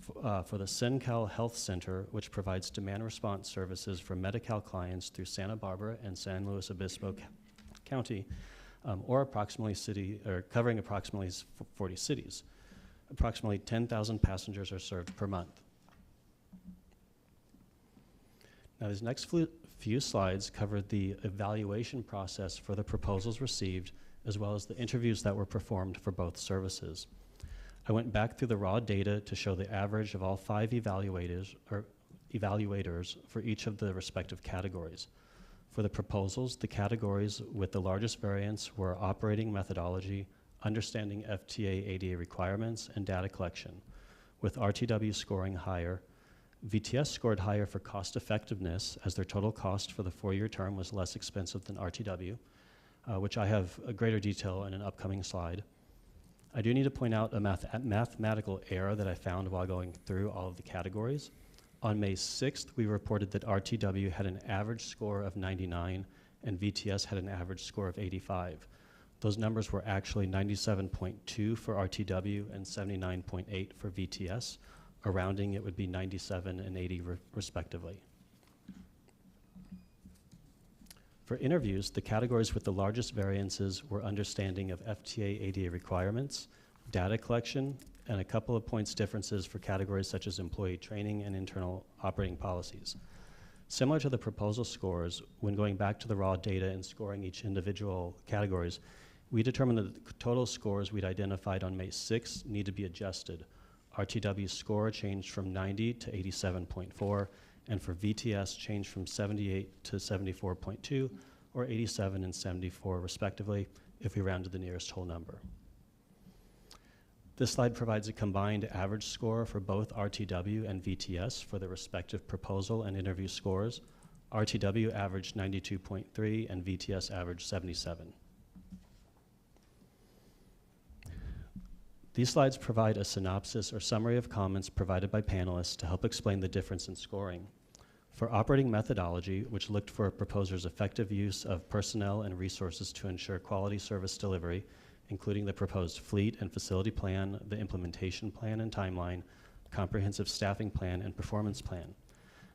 for the SenCal Health Center, which provides demand response services for Medi-Cal clients through Santa Barbara and San Luis Obispo County, covering approximately 40 cities. Approximately 10,000 passengers are served per month. Now, these next few slides cover the evaluation process for the proposals received, as well as the interviews that were performed for both services. I went back through the raw data to show the average of all 5 evaluators for each of the respective categories. For the proposals, the categories with the largest variance were operating methodology, understanding FTA ADA requirements, and data collection, with RTW scoring higher. VTS scored higher for cost effectiveness, as their total cost for the 4-year term was less expensive than RTW, which I have a greater detail in an upcoming slide. I do need to point out a mathematical error that I found while going through all of the categories. On May 6th, we reported that RTW had an average score of 99 and VTS had an average score of 85. Those numbers were actually 97.2 for RTW and 79.8 for VTS. A rounding, it would be 97 and 80 respectively. For interviews, the categories with the largest variances were understanding of FTA ADA requirements, data collection, and a couple of points differences for categories such as employee training and internal operating policies. Similar to the proposal scores, when going back to the raw data and scoring each individual categories, we determined that the total scores we'd identified on May 6 need to be adjusted. RTW's score changed from 90 to 87.4, and for VTS changed from 78 to 74.2, or 87 and 74 respectively, if we round to the nearest whole number. This slide provides a combined average score for both RTW and VTS for the respective proposal and interview scores. RTW averaged 92.3 and VTS averaged 77. These slides provide a synopsis or summary of comments provided by panelists to help explain the difference in scoring. For operating methodology, which looked for a proposer's effective use of personnel and resources to ensure quality service delivery, including the proposed fleet and facility plan, the implementation plan and timeline, comprehensive staffing plan, and performance plan.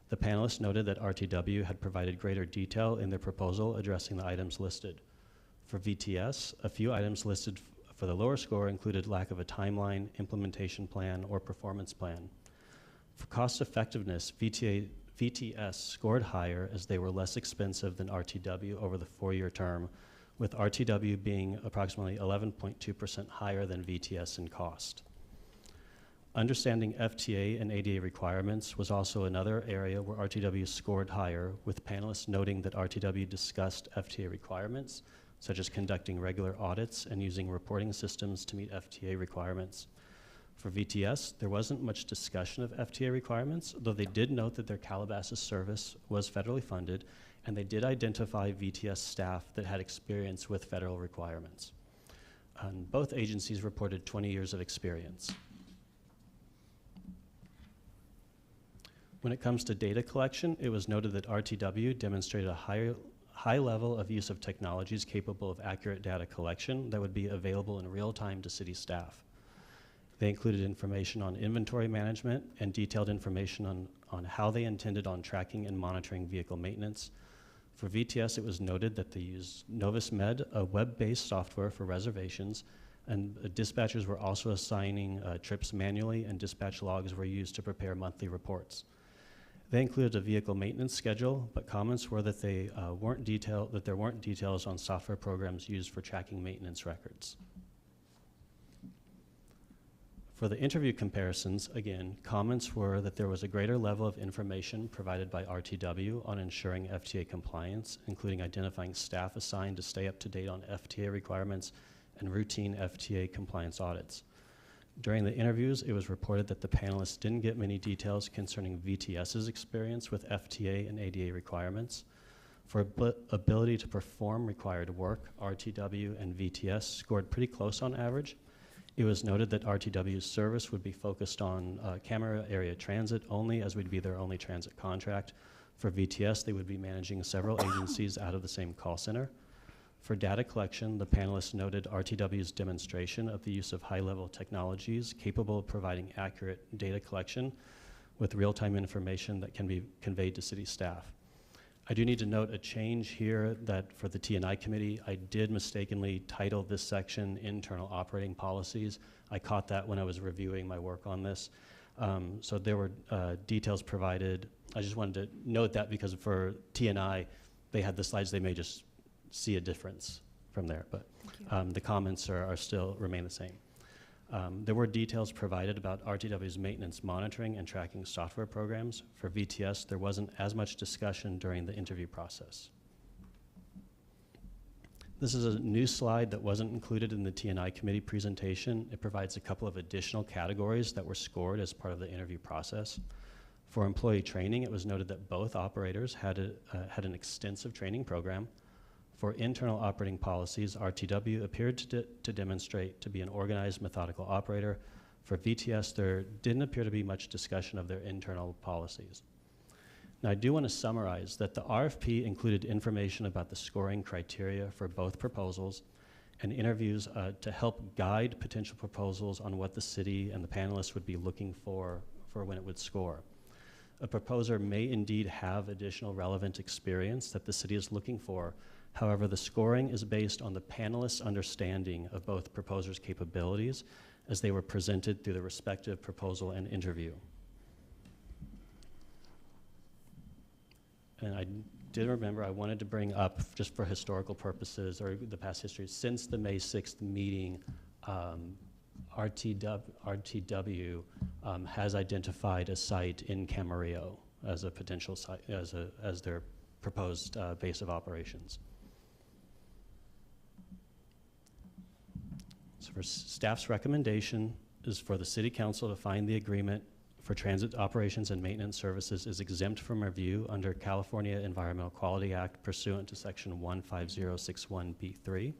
The panelists noted that RTW had provided greater detail in their proposal addressing the items listed. For VTS, a few items listed for the lower score included lack of a timeline, implementation plan, or performance plan. For cost effectiveness, VTS scored higher as they were less expensive than RTW over the 4-year term, with RTW being approximately 11.2% higher than VTS in cost. Understanding FTA and ADA requirements was also another area where RTW scored higher, with panelists noting that RTW discussed FTA requirements, such as conducting regular audits and using reporting systems to meet FTA requirements. For VTS, there wasn't much discussion of FTA requirements, though they did note that their Calabasas service was federally funded, and they did identify VTS staff that had experience with federal requirements. And both agencies reported 20 years of experience. When it comes to data collection, it was noted that RTW demonstrated a high level of use of technologies capable of accurate data collection that would be available in real time to city staff. They included information on inventory management and detailed information on how they intended on tracking and monitoring vehicle maintenance. For VTS, it was noted that they used Novus Med, a web-based software for reservations, and dispatchers were also assigning trips manually, and dispatch logs were used to prepare monthly reports. They included a vehicle maintenance schedule, but comments were that there weren't details on software programs used for tracking maintenance records. For the interview comparisons, again, comments were that there was a greater level of information provided by RTW on ensuring FTA compliance, including identifying staff assigned to stay up to date on FTA requirements and routine FTA compliance audits. During the interviews, it was reported that the panelists didn't get many details concerning VTS's experience with FTA and ADA requirements. For ability to perform required work, RTW and VTS scored pretty close on average. It was noted that RTW's service would be focused on Camarillo area transit only, as would be their only transit contract. For VTS, they would be managing several agencies out of the same call center. For data collection, the panelists noted RTW's demonstration of the use of high-level technologies capable of providing accurate data collection with real-time information that can be conveyed to city staff. I do need to note a change here that for the T&I committee, I did mistakenly title this section Internal Operating Policies. I caught that when I was reviewing my work on this. So there were details provided. I just wanted to note that because for T&I, they had the slides, they may just see a difference from there, but the comments are still remain the same. There were details provided about RTW's maintenance monitoring and tracking software programs. For VTS, there wasn't as much discussion during the interview process. This is a new slide that wasn't included in the T&I committee presentation. It provides a couple of additional categories that were scored as part of the interview process. For employee training, it was noted that both operators had an extensive training program. For internal operating policies, RTW appeared to demonstrate to be an organized, methodical operator. For VTS, there didn't appear to be much discussion of their internal policies. Now, I do want to summarize that the RFP included information about the scoring criteria for both proposals and interviews to help guide potential proposals on what the city and the panelists would be looking for when it would score. A proposer may indeed have additional relevant experience that the city is looking for. However, the scoring is based on the panelists' understanding of both proposers' capabilities as they were presented through the respective proposal and interview. And I did remember I wanted to bring up, just for historical purposes or the past history, since the May 6th meeting, RTW has identified a site in Camarillo as a potential site, as their proposed base of operations. So for staff's recommendation is for the City Council to find the agreement for transit operations and maintenance services is exempt from review under California Environmental Quality Act pursuant to Section 15061B3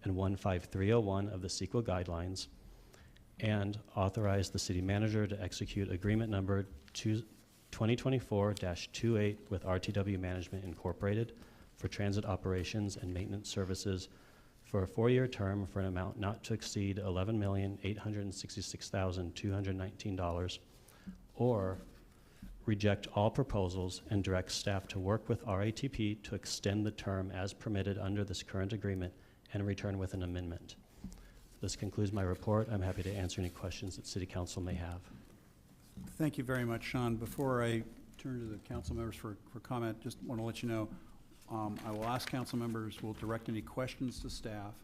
and 15301 of the CEQA guidelines, and authorize the city manager to execute agreement number 2024-28 with RTW Management Incorporated for transit operations and maintenance services for a 4-year term for an amount not to exceed $11,866,219 or reject all proposals and direct staff to work with RATP to extend the term as permitted under this current agreement and return with an amendment. This concludes my report. I'm happy to answer any questions that City Council may have. Thank you very much, Sean. Before I turn to the council members for comment, just want to let you know, I will ask council members, will direct any questions to staff.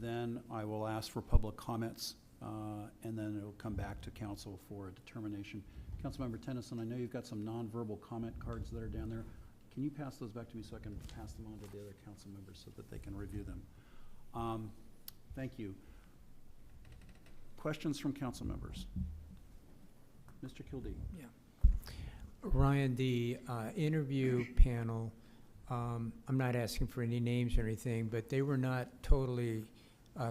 Then I will ask for public comments, and then it'll come back to council for a determination. Councilmember Tennyson, I know you've got some nonverbal comment cards that are down there. Can you pass those back to me so I can pass them on to the other council members so that they can review them? Thank you. Questions from council members? Mr. Kildee. Yeah. Ryan, the interview panel, I'm not asking for any names or anything, but they were not totally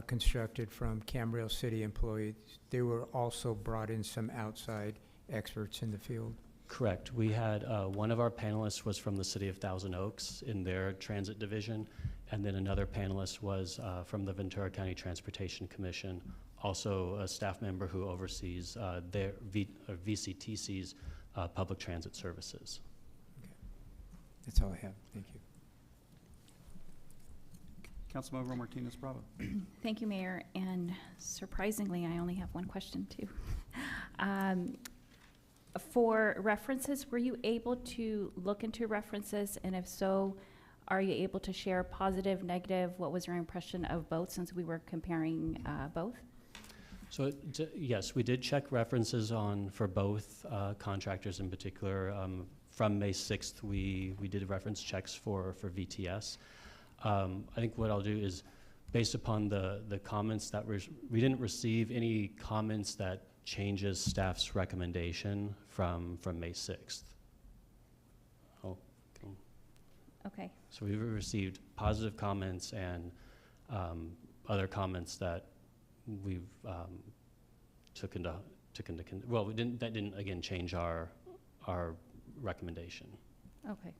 constructed from Camarillo City employees. They were also brought in some outside experts in the field. Correct. We had one of our panelists was from the City of Thousand Oaks in their transit division, and then another panelist was from the Ventura County Transportation Commission, also a staff member who oversees their VCTC's public transit services. Okay. That's all I have. Thank you. Councilmember Martinez Bravo. Thank you, Mayor. And surprisingly, I only have one question too. For references, were you able to look into references? And if so, are you able to share positive, negative? What was your impression of both, since we were comparing both? So yes, we did check references for both contractors in particular. From May 6th, we did reference checks for VTS. I think what I'll do is, based upon the comments that we didn't receive any comments that changes staff's recommendation from May 6th. Okay. So we received positive comments and other comments that we've took into well, that didn't again change our recommendation. Okay.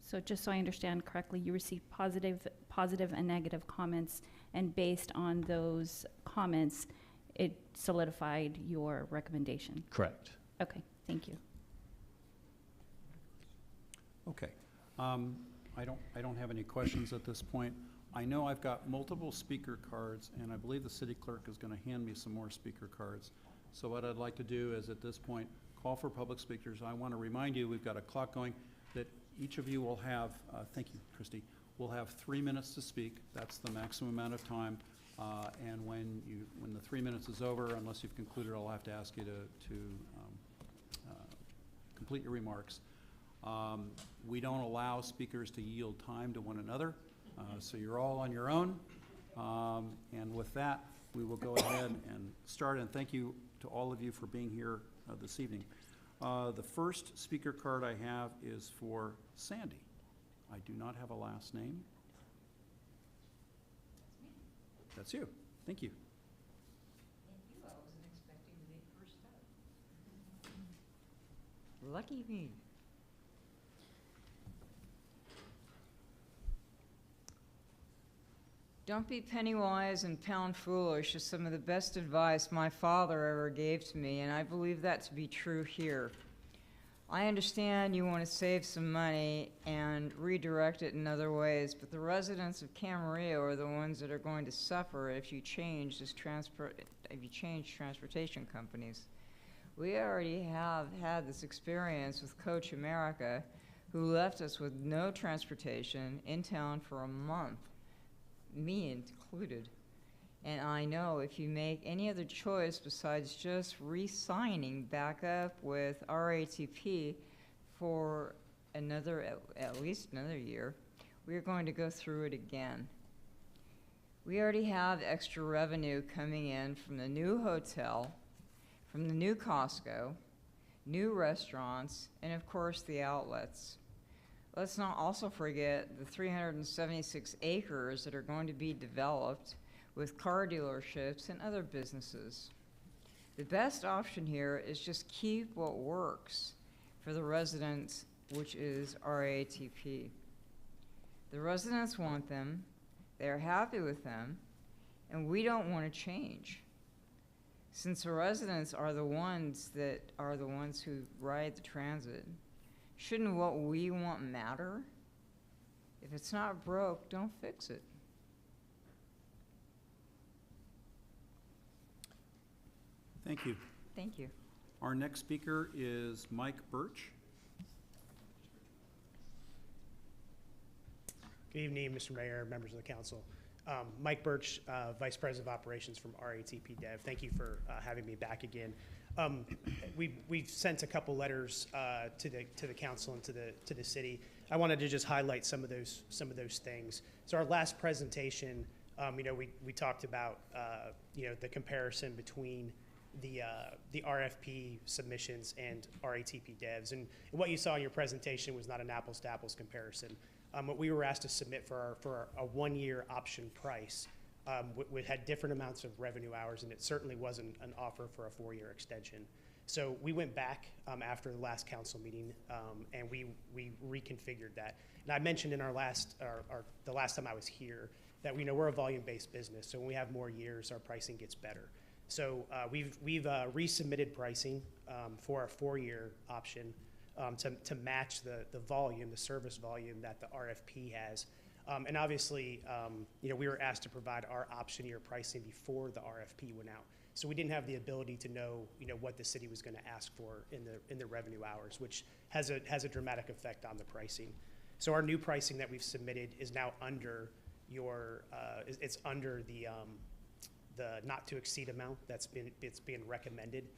So just so I understand correctly, you received positive and negative comments, and based on those comments, it solidified your recommendation. Correct. Okay, thank you. Okay. I don't have any questions at this point. I know I've got multiple speaker cards, and I believe the city clerk is going to hand me some more speaker cards. So what I'd like to do is, at this point, call for public speakers. I want to remind you, we've got a clock going, that each of you will have, thank you, Christy, will have 3 minutes to speak. That's the maximum amount of time. And when the 3 minutes is over, unless you've concluded, I'll have to ask you to complete your remarks. We don't allow speakers to yield time to one another, so you're all on your own. And with that, we will go ahead and start, and thank you to all of you for being here this evening. The first speaker card I have is for Sandy. I do not have a last name. That's you. Thank you. Thank you. I wasn't expecting to be first up. Lucky me. Don't be penny wise and pound foolish is some of the best advice my father ever gave to me, and I believe that to be true here. I understand you want to save some money and redirect it in other ways, but the residents of Camarillo are the ones that are going to suffer if you change transportation companies. We already have had this experience with Coach America, who left us with no transportation in town for a month, me included. And I know if you make any other choice besides just re-signing back up with RATP for at least another year, we are going to go through it again. We already have extra revenue coming in from the new hotel, from the new Costco, new restaurants, and of course the outlets. Let's not also forget the 376 acres that are going to be developed with car dealerships and other businesses. The best option here is just keep what works for the residents, which is RATP. The residents want them, they're happy with them, and we don't want to change. Since the residents are the ones who ride the transit, shouldn't what we want matter? If it's not broke, don't fix it. Thank you. Thank you. Our next speaker is Mike Birch. Good evening, Mr. Mayor, members of the council. Mike Birch, Vice President of Operations from RATP Dev. Thank you for having me back again. We've sent a couple letters to the council and to the city. I wanted to just highlight some of those things. So our last presentation, we talked about the comparison between the RFP submissions and RATP devs, and what you saw in your presentation was not an apples to apples comparison. What we were asked to submit for a 1-year option price, we had different amounts of revenue hours, and it certainly wasn't an offer for a 4-year extension. So we went back after the last council meeting, and we reconfigured that. And I mentioned in the last time I was here that we're a volume-based business, so when we have more years, our pricing gets better. So we've resubmitted pricing for a 4-year option. To match the volume, the service volume that the RFP has. And obviously, we were asked to provide our option year pricing before the RFP went out. So we didn't have the ability to know, what the city was going to ask for in the revenue hours, which has a dramatic effect on the pricing. So our new pricing that we've submitted is now under it's under the not to exceed amount it's being recommended.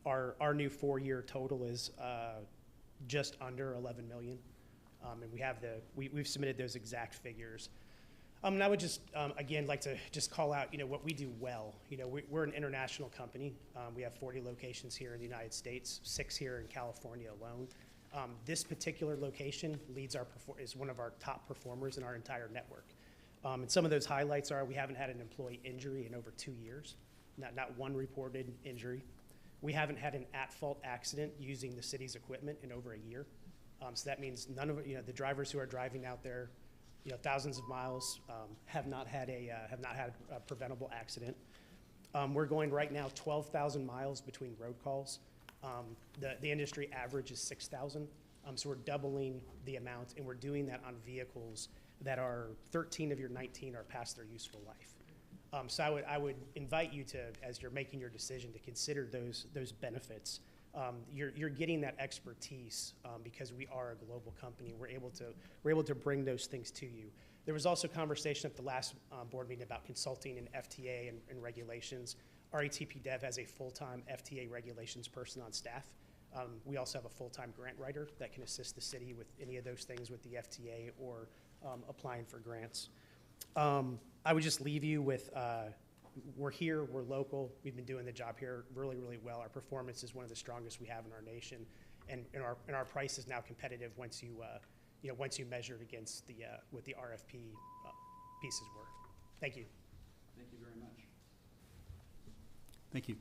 Our new 4-year total is just under 11 million, and we've submitted those exact figures. And I would just again like to just call out what we do well. We're an international company. We have 40 locations here in the United States, 6 here in California alone. This particular location is one of our top performers in our entire network. And some of those highlights are we haven't had an employee injury in over 2 years, not one reported injury. We haven't had an at-fault accident using the city's equipment in over a year. So that means none of the drivers who are driving out there, thousands of miles, have not had a preventable accident. We're going right now 12,000 miles between road calls. The industry average is 6,000. So we're doubling the amount, and we're doing that on vehicles that are 13 of your 19 are past their useful life. So I would invite you to, as you're making your decision, to consider those benefits. You're getting that expertise because we are a global company. We're able to bring those things to you. There was also conversation at the last board meeting about consulting and FTA and regulations. RATP Dev has a full-time FTA regulations person on staff. We also have a full-time grant writer that can assist the city with any of those things with the FTA or applying for grants. I would just leave you with, we're here, we're local, we've been doing the job here really, really well. Our performance is one of the strongest we have in our nation, and our price is now competitive once you measure it against what the RFP pieces were. Thank you. Thank you very much. Thank you.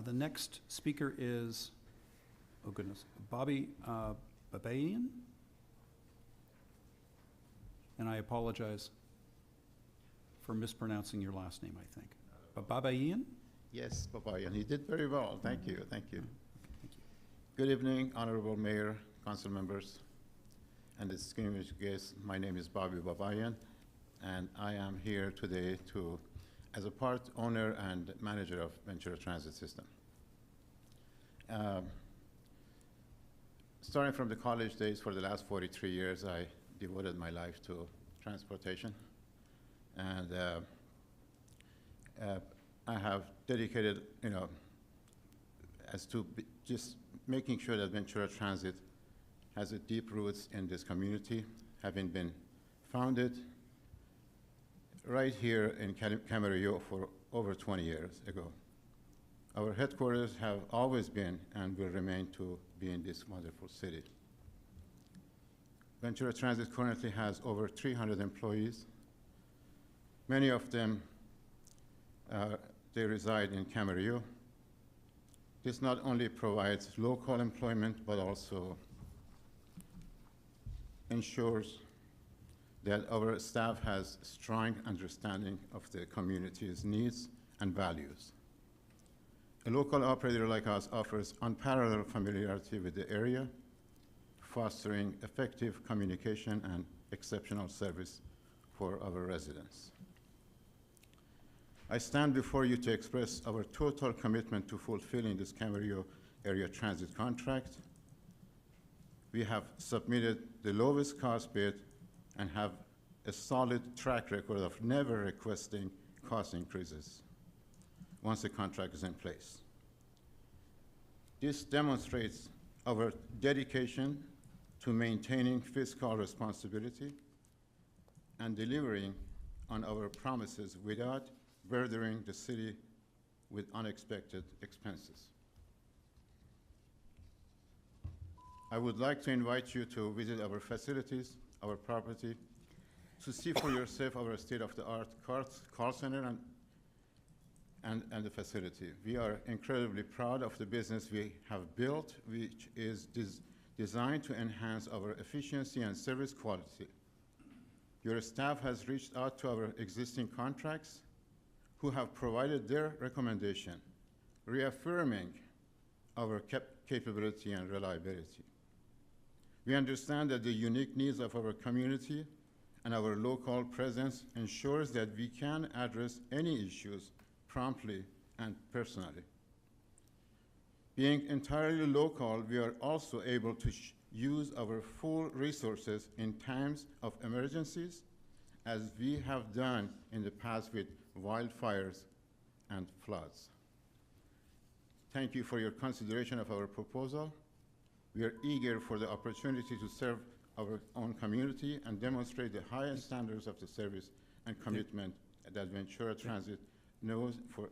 The next speaker is, oh goodness, Bobby Babayan. And I apologize for mispronouncing your last name, I think. Babayan? Yes, Babayan. You did very well. Thank you. Thank you. Thank you. Good evening, Honorable Mayor, council members, and distinguished guests. My name is Bobby Babayan, and I am here today as a part owner and manager of Ventura Transit System. Starting from the college days, for the last 43 years, I devoted my life to transportation, and I have dedicated, as to just making sure that Ventura Transit has a deep roots in this community, having been founded right here in Camarillo for over 20 years ago. Our headquarters have always been and will remain to be in this wonderful city. Ventura Transit currently has over 300 employees. Many of them, they reside in Camarillo. This not only provides local employment, but also ensures that our staff has strong understanding of the community's needs and values. A local operator like us offers unparalleled familiarity with the area, fostering effective communication and exceptional service for our residents. I stand before you to express our total commitment to fulfilling this Camarillo area transit contract. We have submitted the lowest cost bid and have a solid track record of never requesting cost increases once the contract is in place. This demonstrates our dedication to maintaining fiscal responsibility and delivering on our promises without burdening the city with unexpected expenses. I would like to invite you to visit our facilities, our property, to see for yourself our state-of-the-art call center and the facility. We are incredibly proud of the business we have built, which is designed to enhance our efficiency and service quality. Your staff has reached out to our existing contracts who have provided their recommendation, reaffirming our capability and reliability. We understand that the unique needs of our community and our local presence ensures that we can address any issues promptly and personally. Being entirely local, we are also able to use our full resources in times of emergencies, as we have done in the past with wildfires and floods. Thank you for your consideration of our proposal. We are eager for the opportunity to serve our own community and demonstrate the highest standards of the service and commitment that Ventura Transit knows for.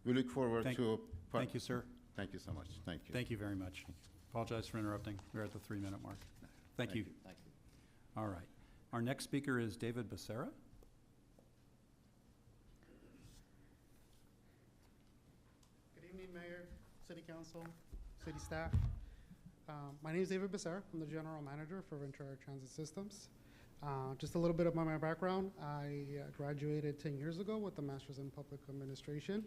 We look forward to. Thank you, sir. Thank you so much. Thank you. Thank you very much. Apologize for interrupting. We're at the 3-minute mark. Thank you. Thank you. All right. Our next speaker is David Becerra. Good evening, Mayor, City Council, City staff. My name is David Becerra. I'm the General Manager for Ventura Transit Systems. Just a little bit about my background. I graduated 10 years ago with a Master's in Public Administration.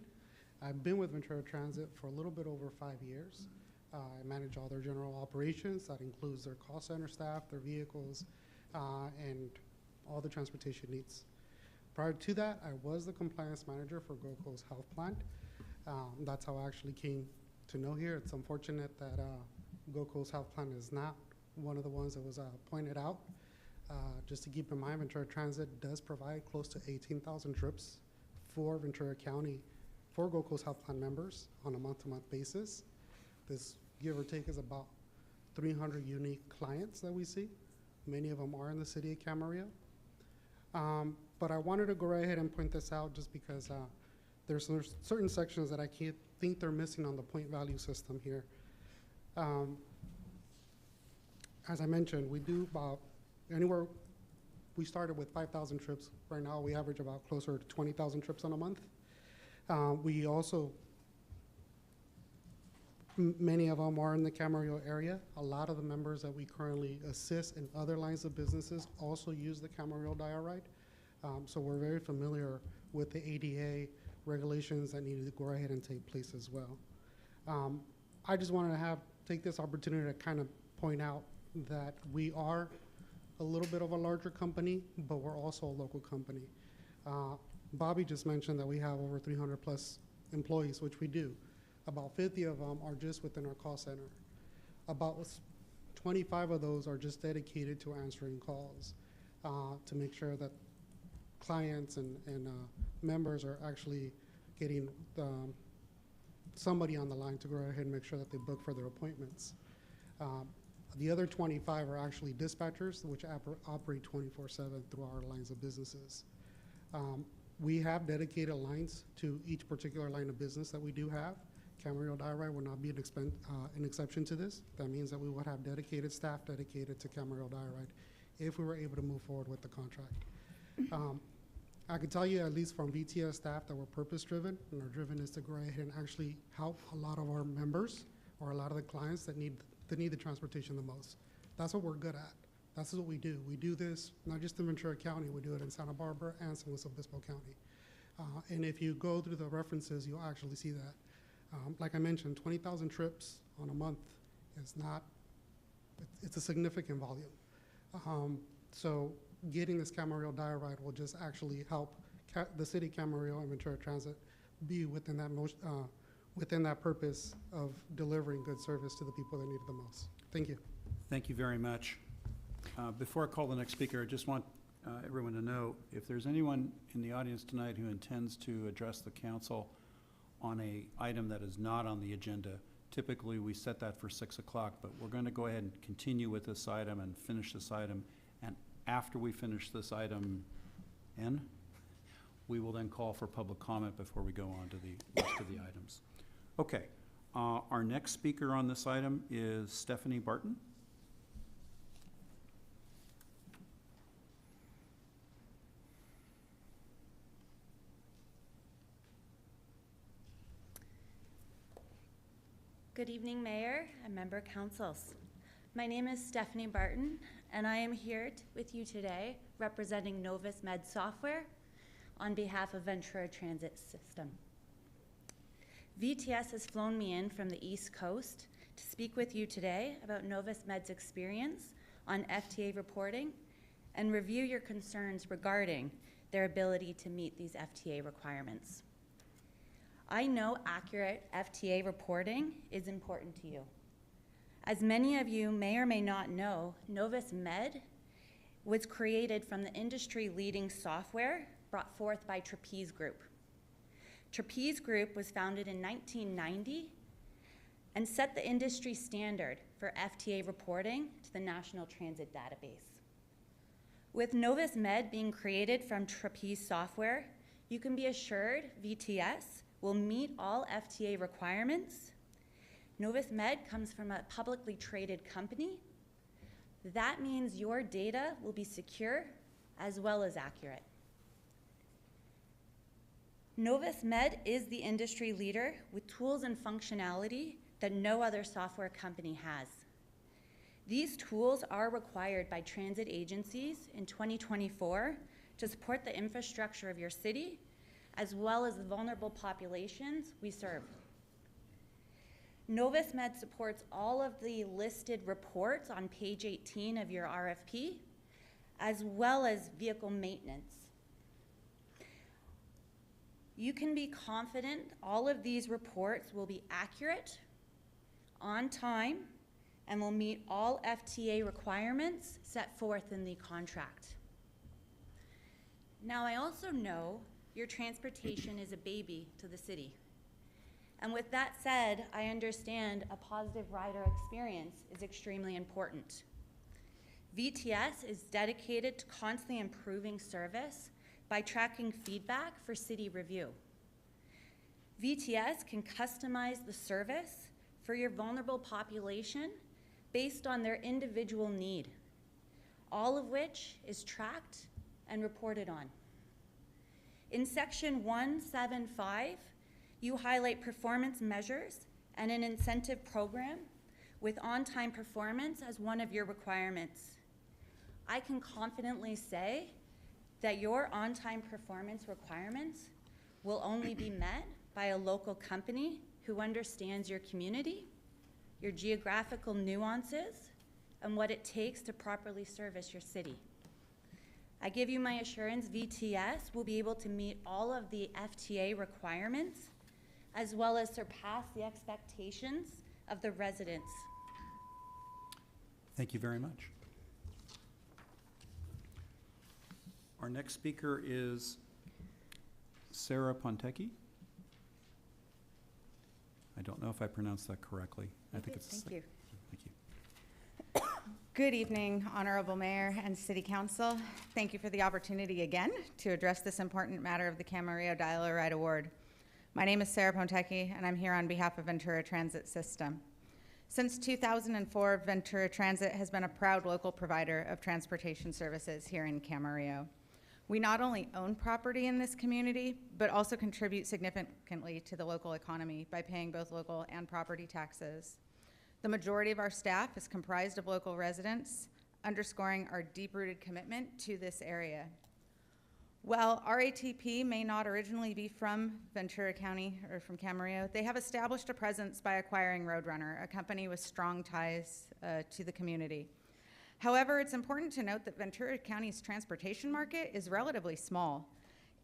I've been with Ventura Transit for a little bit over 5 years. I manage all their general operations. That includes their call center staff, their vehicles, and all the transportation needs. Prior to that, I was the compliance manager for GoCo's health plan. That's how I actually came to know here. It's unfortunate that GoCo's health plan is not one of the ones that was pointed out. Just to keep in mind, Ventura Transit does provide close to 18,000 trips for Ventura County for GoCo's health plan members on a month-to-month basis. This, give or take, is about 300 unique clients that we see. Many of them are in the city of Camarillo. But I wanted to go right ahead and point this out just because there's certain sections that I can't think they're missing on the point value system here. As I mentioned, we do about anywhere, we started with 5,000 trips. Right now, we average about closer to 20,000 trips on a month. We also, many of them are in the Camarillo area. A lot of the members that we currently assist in other lines of businesses also use the Camarillo dial-ride. So we're very familiar with the ADA regulations that need to go ahead and take place as well. I just wanted to take this opportunity to kind of point out that we are a little bit of a larger company, but we're also a local company. Bobby just mentioned that we have over 300 plus employees, which we do. About 50 of them are just within our call center. About 25 of those are just dedicated to answering calls to make sure that clients and members are actually getting somebody on the line to go ahead and make sure that they book for their appointments. The other 25 are actually dispatchers, which operate 24/7 through our lines of businesses. We have dedicated lines to each particular line of business that we do have. Camarillo Dial-Ride will not be an exception to this. That means that we would have dedicated staff dedicated to Camarillo Dial-Ride if we were able to move forward with the contract. I can tell you, at least from VTS staff, that we're purpose-driven, and our driven is to go ahead and actually help a lot of our members or a lot of the clients that need the transportation the most. That's what we're good at. That's what we do. We do this not just in Ventura County, we do it in Santa Barbara and San Luis Obispo County. And if you go through the references, you'll actually see that. Like I mentioned, 20,000 trips on a month is not, it's a significant volume. So getting this Camarillo diorite will just actually help the city Camarillo and Ventura Transit be within that purpose of delivering good service to the people that need it the most. Thank you. Thank you very much. Before I call the next speaker, I just want everyone to know, if there's anyone in the audience tonight who intends to address the council on a item that is not on the agenda, typically we set that for 6 o'clock, but we're going to go ahead and continue with this item and finish this item. And after we finish this item N, we will then call for public comment before we go on to the rest of the items. Okay, our next speaker on this item is Stephanie Barton. Good evening, Mayor and member councils. My name is Stephanie Barton, and I am here with you today representing Novus Med Software on behalf of Ventura Transit System. VTS has flown me in from the East Coast to speak with you today about Novus Med's experience on FTA reporting and review your concerns regarding their ability to meet these FTA requirements. I know accurate FTA reporting is important to you. As many of you may or may not know, Novus Med was created from the industry-leading software brought forth by Trapeze Group. Trapeze Group was founded in 1990 and set the industry standard for FTA reporting to the National Transit Database. With Novus Med being created from Trapeze software, you can be assured VTS will meet all FTA requirements. Novus Med comes from a publicly traded company. That means your data will be secure as well as accurate. Novus Med is the industry leader with tools and functionality that no other software company has. These tools are required by transit agencies in 2024 to support the infrastructure of your city as well as the vulnerable populations we serve. Novus Med supports all of the listed reports on page 18 of your RFP, as well as vehicle maintenance. You can be confident all of these reports will be accurate, on time, and will meet all FTA requirements set forth in the contract. Now, I also know your transportation is a baby to the city. And with that said, I understand a positive rider experience is extremely important. VTS is dedicated to constantly improving service by tracking feedback for city review. VTS can customize the service for your vulnerable population based on their individual need, all of which is tracked and reported on. In section 175, you highlight performance measures and an incentive program with on-time performance as one of your requirements. I can confidently say that your on-time performance requirements will only be met by a local company who understands your community, your geographical nuances, and what it takes to properly service your city. I give you my assurance VTS will be able to meet all of the FTA requirements as well as surpass the expectations of the residents. Thank you very much. Our next speaker is Sarah Pontecchi. I don't know if I pronounced that correctly. I think it's thank you. Thank you. Good evening, Honorable Mayor and City Council. Thank you for the opportunity again to address this important matter of the Camarillo Dial-A-Ride Award. My name is Sarah Pontecchi, and I'm here on behalf of Ventura Transit System. Since 2004, Ventura Transit has been a proud local provider of transportation services here in Camarillo. We not only own property in this community, but also contribute significantly to the local economy by paying both local and property taxes. The majority of our staff is comprised of local residents, underscoring our deep-rooted commitment to this area. While RATP may not originally be from Ventura County or from Camarillo, they have established a presence by acquiring Roadrunner, a company with strong ties to the community. However, it's important to note that Ventura County's transportation market is relatively small.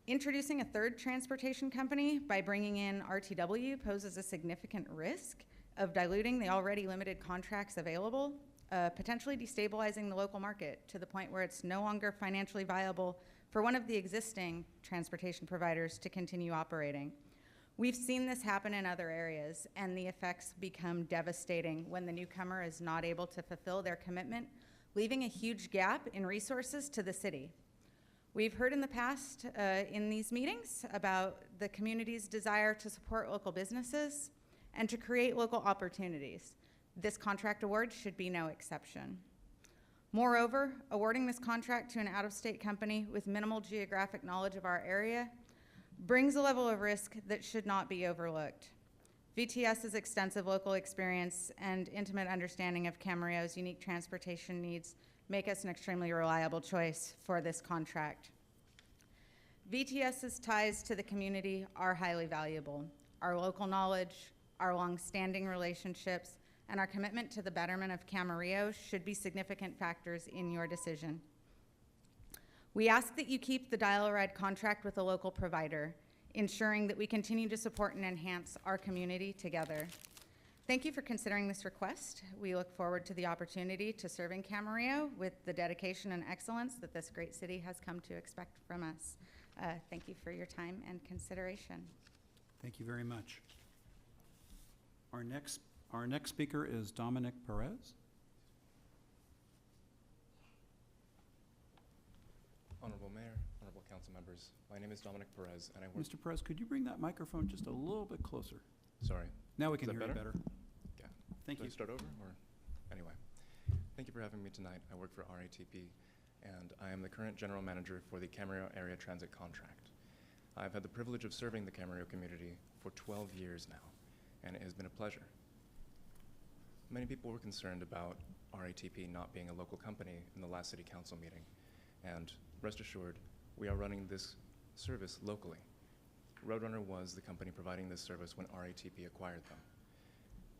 Introducing a third transportation company by bringing in RTW poses a significant risk of diluting the already limited contracts available, potentially destabilizing the local market to the point where it's no longer financially viable for one of the existing transportation providers to continue operating. We've seen this happen in other areas, and the effects become devastating when the newcomer is not able to fulfill their commitment, leaving a huge gap in resources to the city. We've heard in the past in these meetings about the community's desire to support local businesses and to create local opportunities. This contract award should be no exception. Moreover, awarding this contract to an out-of-state company with minimal geographic knowledge of our area brings a level of risk that should not be overlooked. VTS's extensive local experience and intimate understanding of Camarillo's unique transportation needs make us an extremely reliable choice for this contract. VTS's ties to the community are highly valuable. Our local knowledge, our long-standing relationships, and our commitment to the betterment of Camarillo should be significant factors in your decision. We ask that you keep the dial-a-ride contract with a local provider, ensuring that we continue to support and enhance our community together. Thank you for considering this request. We look forward to the opportunity to serve in Camarillo with the dedication and excellence that this great city has come to expect from us. Thank you for your time and consideration. Thank you very much. Our next speaker is Dominic Perez. Honorable Mayor, honorable council members, my name is Dominic Perez, and I work. Mr. Perez, could you bring that microphone just a little bit closer? Sorry. Now we Is can that hear you better? better. Yeah. Thank Do you. I start over, or anyway? Thank you for having me tonight. I work for RATP, and I am the current general manager for the Camarillo Area Transit Contract. I've had the privilege of serving the Camarillo community for 12 years now, and it has been a pleasure. Many people were concerned about RATP not being a local company in the last city council meeting, and rest assured, we are running this service locally. Roadrunner was the company providing this service when RATP acquired them.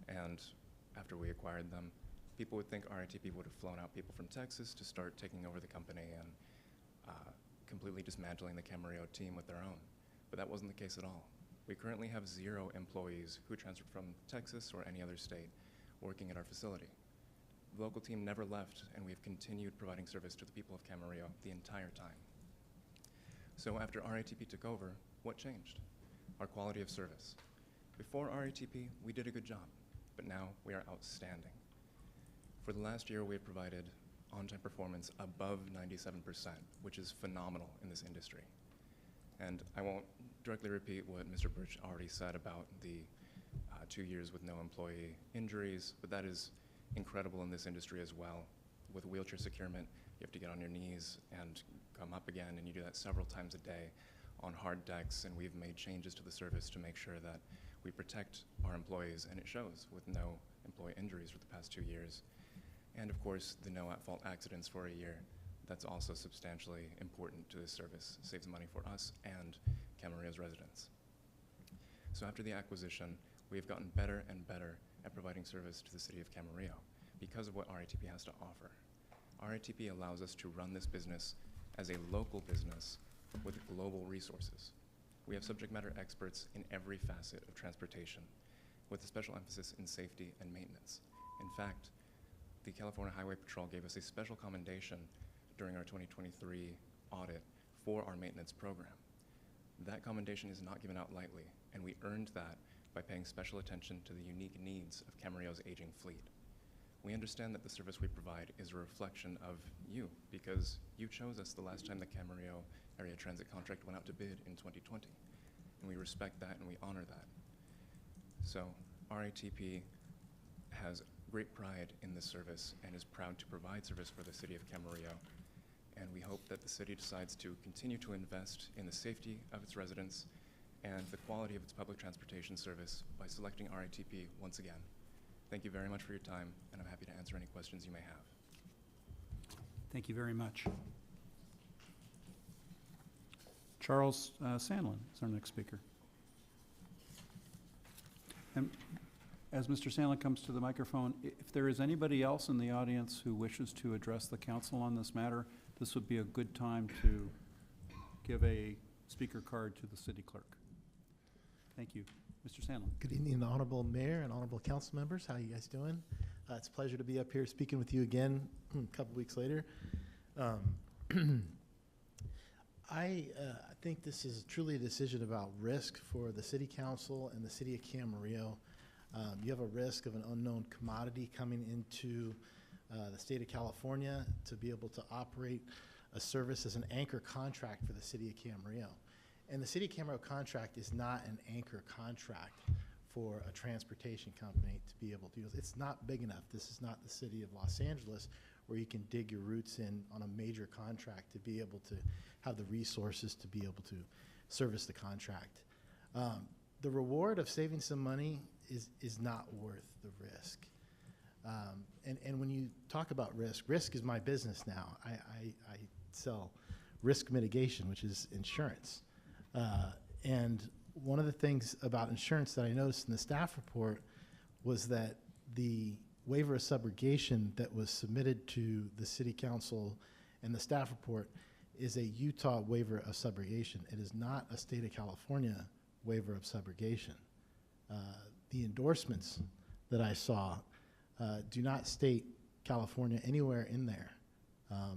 And after we acquired them, people would think RATP would have flown out people from Texas to start taking over the company and completely dismantling the Camarillo team with their own. But that wasn't the case at all. We currently have 0 employees who transferred from Texas or any other state working at our facility. The local team never left, and we've continued providing service to the people of Camarillo the entire time. So after RATP took over, what changed? Our quality of service. Before RATP, we did a good job, but now we are outstanding. For the last year, we have provided on-time performance above 97%, which is phenomenal in this industry. And I won't directly repeat what Mr. Birch already said about the 2 years with no employee injuries, but that is incredible in this industry as well. With wheelchair securement, you have to get on your knees and come up again, and you do that several times a day on hard decks, and we've made changes to the service to make sure that we protect our employees, and it shows with no employee injuries for the past 2 years. And of course, the no at-fault accidents for a year. That's also substantially important to this service. It saves money for us and Camarillo's residents. So after the acquisition, we have gotten better and better at providing service to the city of Camarillo because of what RATP has to offer. RATP allows us to run this business as a local business with global resources. We have subject matter experts in every facet of transportation, with a special emphasis in safety and maintenance. In fact, the California Highway Patrol gave us a special commendation during our 2023 audit for our maintenance program. That commendation is not given out lightly, and we earned that by paying special attention to the unique needs of Camarillo's aging fleet. We understand that the service we provide is a reflection of you, because you chose us the last time the Camarillo Area Transit Contract went out to bid in 2020, and we respect that and we honor that. So RATP has great pride in this service and is proud to provide service for the city of Camarillo, and we hope that the city decides to continue to invest in the safety of its residents and the quality of its public transportation service by selecting RATP once again. Thank you very much for your time, and I'm happy to answer any questions you may have. Thank you very much. Charles Sandlin is our next speaker. And as Mr. Sandlin comes to the microphone, if there is anybody else in the audience who wishes to address the council on this matter, this would be a good time to give a speaker card to the city clerk. Thank you. Mr. Sandlin. Good evening, Honorable Mayor and Honorable Council members. How are you guys doing? It's a pleasure to be up here speaking with you again a couple weeks later. I think this is truly a decision about risk for the City Council and the City of Camarillo. You have a risk of an unknown commodity coming into the state of California to be able to operate a service as an anchor contract for the City of Camarillo. And the City of Camarillo contract is not an anchor contract for a transportation company to be able to use. It's not big enough. This is not the City of Los Angeles where you can dig your roots in on a major contract to be able to have the resources to be able to service the contract. The reward of saving some money is not worth the risk. And when you talk about risk, risk is my business now. I sell risk mitigation, which is insurance. And one of the things about insurance that I noticed in the staff report was that the waiver of subrogation that was submitted to the City Council and the staff report is a Utah waiver of subrogation. It is not a state of California waiver of subrogation. The endorsements that I saw do not state California anywhere in there.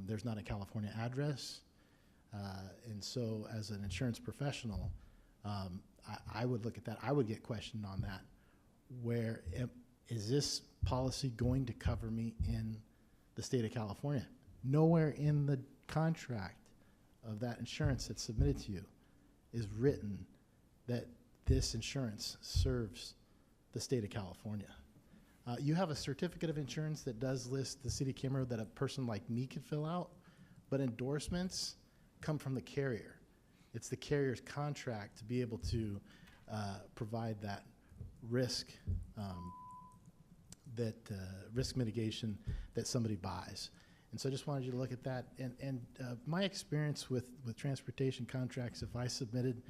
There's not a California address. And so as an insurance professional, I would look at that. I would get questioned on that. Where is this policy going to cover me in the state of California? Nowhere in the contract of that insurance that's submitted to you is written that this insurance serves the state of California. You have a certificate of insurance that does list the City of Camarillo that a person like me could fill out, but endorsements come from the carrier. It's the carrier's contract to be able to provide that risk, risk mitigation that somebody buys. And so I just wanted you to look at that. And my experience with transportation contracts, if I submitted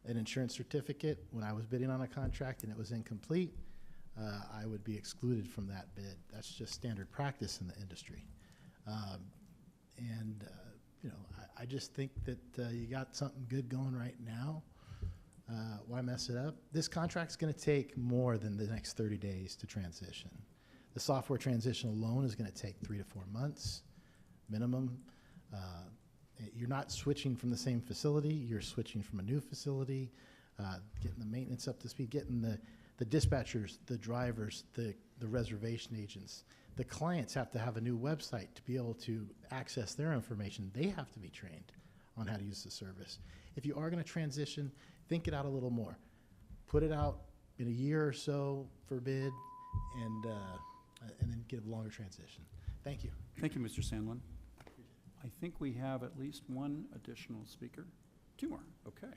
an insurance certificate when I was bidding on a contract and it was incomplete, I would be excluded from that bid. That's just standard practice in the industry. You know, I just think that you got something good going right now. Why mess it up? This contract's going to take more than the next 30 days to transition. The software transition alone is going to take 3 to 4 months minimum. You're not switching from the same facility. You're switching from a new facility, getting the maintenance up to speed, getting the dispatchers, the drivers, the reservation agents. The clients have to have a new website to be able to access their information. They have to be trained on how to use the service. If you are going to transition, think it out a little more. Put it out in a year or so for bid, and then get a longer transition. Thank you. Thank you, Mr. Sandlin. I think we have at least one additional speaker. 2 more. Okay.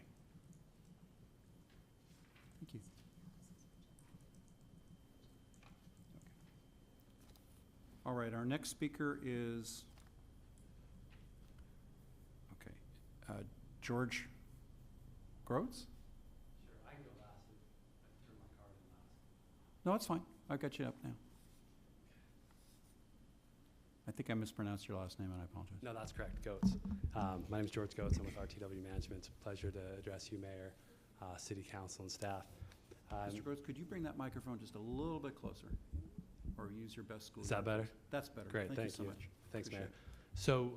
Thank you. All right, our next speaker is, George Groats? Sure, I can go last. I turned my card in last. No, it's fine. I've got you up now. I think I mispronounced your last name, and I apologize. No, that's correct, Goats. My name is George Goats. I'm with RTW Management. It's a pleasure to address you, Mayor, City Council, and staff. Mr. Groats, could you bring that microphone just a little bit closer? Or use your best school. Is that better? That's better. Great, Thank you so much. Thanks, Appreciate Mayor. it. So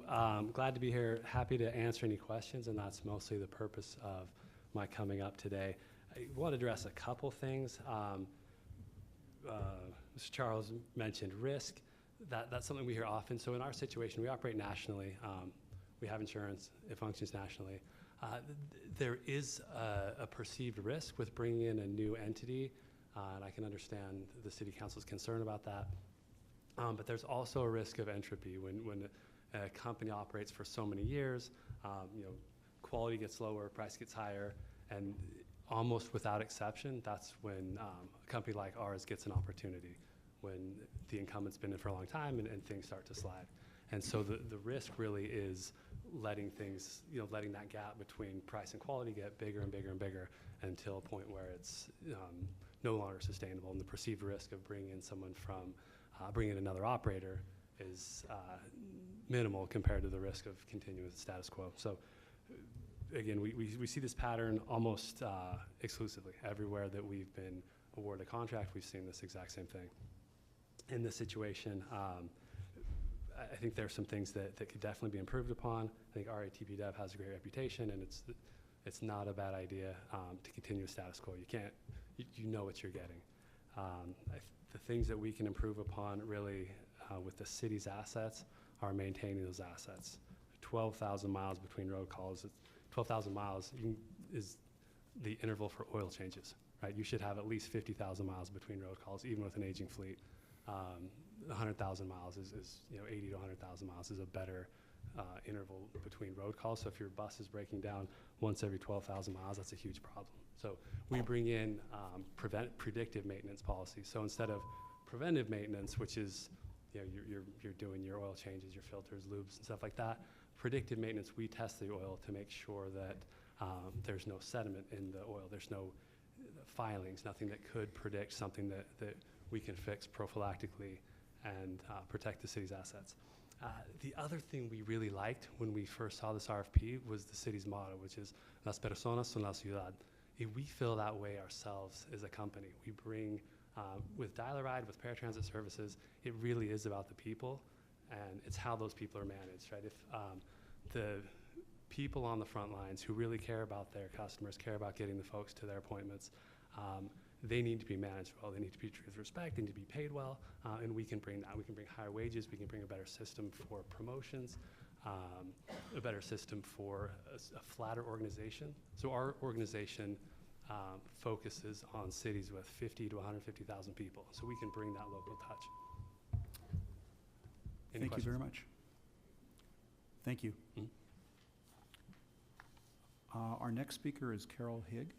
glad to be here, happy to answer any questions, and that's mostly the purpose of my coming up today. I want to address a couple things. Mr. Charles mentioned risk. That's something we hear often. So in our situation, we operate nationally. We have insurance. It functions nationally. There is a perceived risk with bringing in a new entity, and I can understand the City Council's concern about that. But there's also a risk of entropy when a company operates for so many years. Quality gets lower, price gets higher, and almost without exception, that's when a company like ours gets an opportunity, when the incumbent's been in for a long time and things start to slide. And so the risk really is letting things, letting that gap between price and quality get bigger and bigger and bigger until a point where it's no longer sustainable. And the perceived risk of bringing in someone from, bringing in another operator is minimal compared to the risk of continuing with the status quo. So again, we see this pattern almost exclusively. Everywhere that we've been awarded a contract, we've seen this exact same thing. In this situation, I think there are some things that could definitely be improved upon. I think RATP Dev has a great reputation, and it's not a bad idea to continue with status quo. You can't, you know what you're getting. The things that we can improve upon really with the city's assets are maintaining those assets. 12,000 miles between road calls. 12,000 miles is the interval for oil changes, right? You should have at least 50,000 miles between road calls, even with an aging fleet. 100,000 miles is 80 to 100,000 miles is a better interval between road calls. So if your bus is breaking down once every 12,000 miles, that's a huge problem. So we bring in predictive maintenance policies. So instead of preventive maintenance, which is you're doing your oil changes, your filters, lubes, and stuff like that, predictive maintenance, we test the oil to make sure that there's no sediment in the oil. There's no filings, nothing that could predict something that we can fix prophylactically and protect the city's assets. The other thing we really liked when we first saw this RFP was the city's motto, which is Las personas son la ciudad. We feel that way ourselves as a company. We bring, with Dial-A-Ride, with paratransit services, it really is about the people, and it's how those people are managed, right? If the people on the front lines who really care about their customers, care about getting the folks to their appointments, they need to be managed well. They need to be treated with respect. They need to be paid well, and we can bring that. We can bring higher wages. We can bring a better system for promotions, a better system for a flatter organization. So our organization focuses on cities with 50 to 150,000 people, so we can bring that local touch. Thank you very much. Thank you. Mm-hmm. Our next speaker is Carol Higg.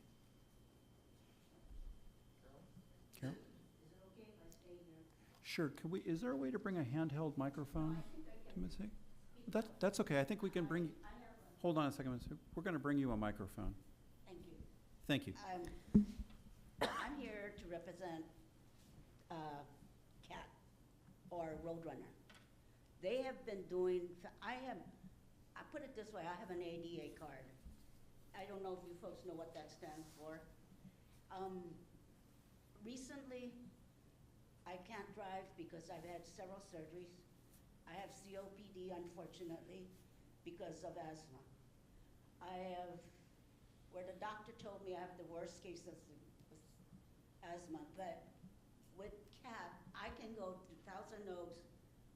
Carol? Is it okay if I stay here? Sure. Is there a way to bring a handheld microphone to Ms. Higg? That's okay. I think we can bring. Hold on a second, Ms. Higg. We're going to bring you a microphone. Thank you. Thank you. I'm here to represent CAT, or Roadrunner. They have been doing, I put it this way, I have an ADA card. I don't know if you folks know what that stands for. Recently, I can't drive because I've had several surgeries. I have COPD, unfortunately, because of asthma. I have, where the doctor told me I have the worst case of asthma, but with CAT, I can go to Thousand Oaks,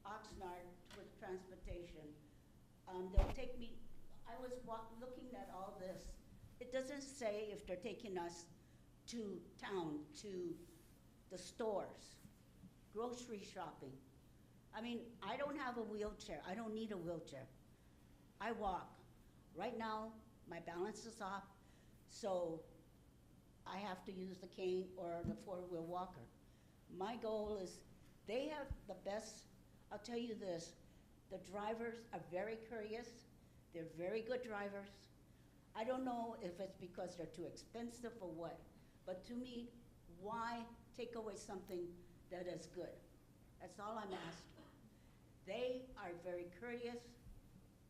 Oxnard with transportation. They'll take me, I was looking at all this. It doesn't say if they're taking us to town, to the stores, grocery shopping. I mean, I don't have a wheelchair. I don't need a wheelchair. I walk. Right now, my balance is off, so I have to use the cane or the four-wheel walker. My goal is, they have the best, I'll tell you this, the drivers are very courteous. They're very good drivers. I don't know if it's because they're too expensive or what, but to me, why take away something that is good? That's all I'm asking. They are very courteous.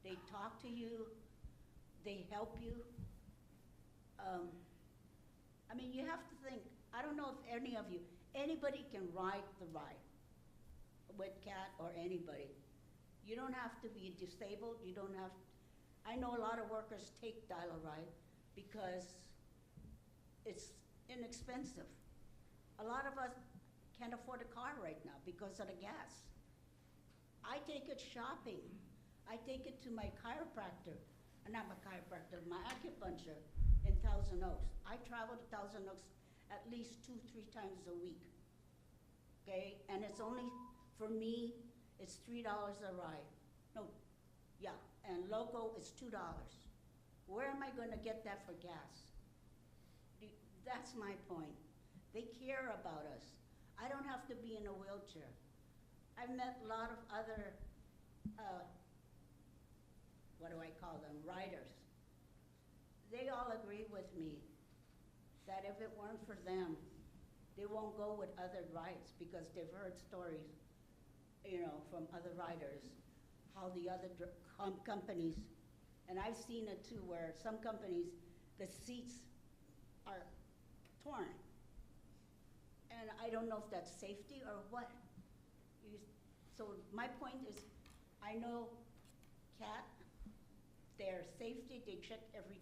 They talk to you. They help you. I mean, you have to think, I don't know if anybody can ride the ride with CAT or anybody. You don't have to be disabled. You don't have, I know a lot of workers take Dial-A-Ride because it's inexpensive. A lot of us can't afford a car right now because of the gas. I take it shopping. I take it to my chiropractor, not my chiropractor, my acupuncture in Thousand Oaks. I travel to Thousand Oaks at least 2-3 times a week, okay? And it's only, for me, it's $3 a ride. No, yeah, and local is $2. Where am I gonna get that for gas? That's my point. They care about us. I don't have to be in a wheelchair. I've met a lot of other what do I call them, riders. They all agree with me that if it weren't for them, they won't go with other rides because they've heard stories, from other riders, how the other companies, and I've seen it too, where some companies, the seats are torn. And I don't know if that's safety or what. So my point is, I know CAT, their safety, they check every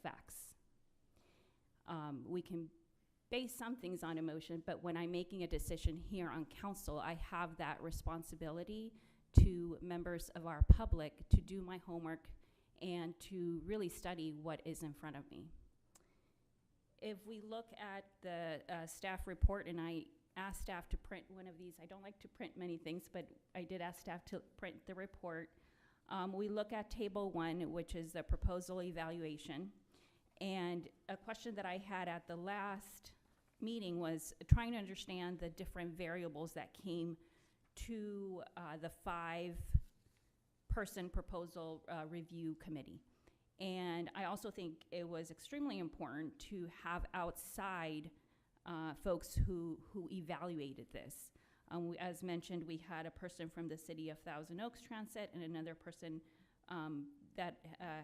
facts. We can base some things on emotion, but when I'm making a decision here on council, I have that responsibility to members of our public to do my homework and to really study what is in front of me. If we look at the staff report, and I asked staff to print one of these, I don't like to print many things, but I did ask staff to print the report. We look at table 1, which is the proposal evaluation. And a question that I had at the last meeting was trying to understand the different variables that came to the 5-person proposal review committee. And I also think it was extremely important to have outside folks who evaluated this. As mentioned, we had a person from the City of Thousand Oaks Transit and another person that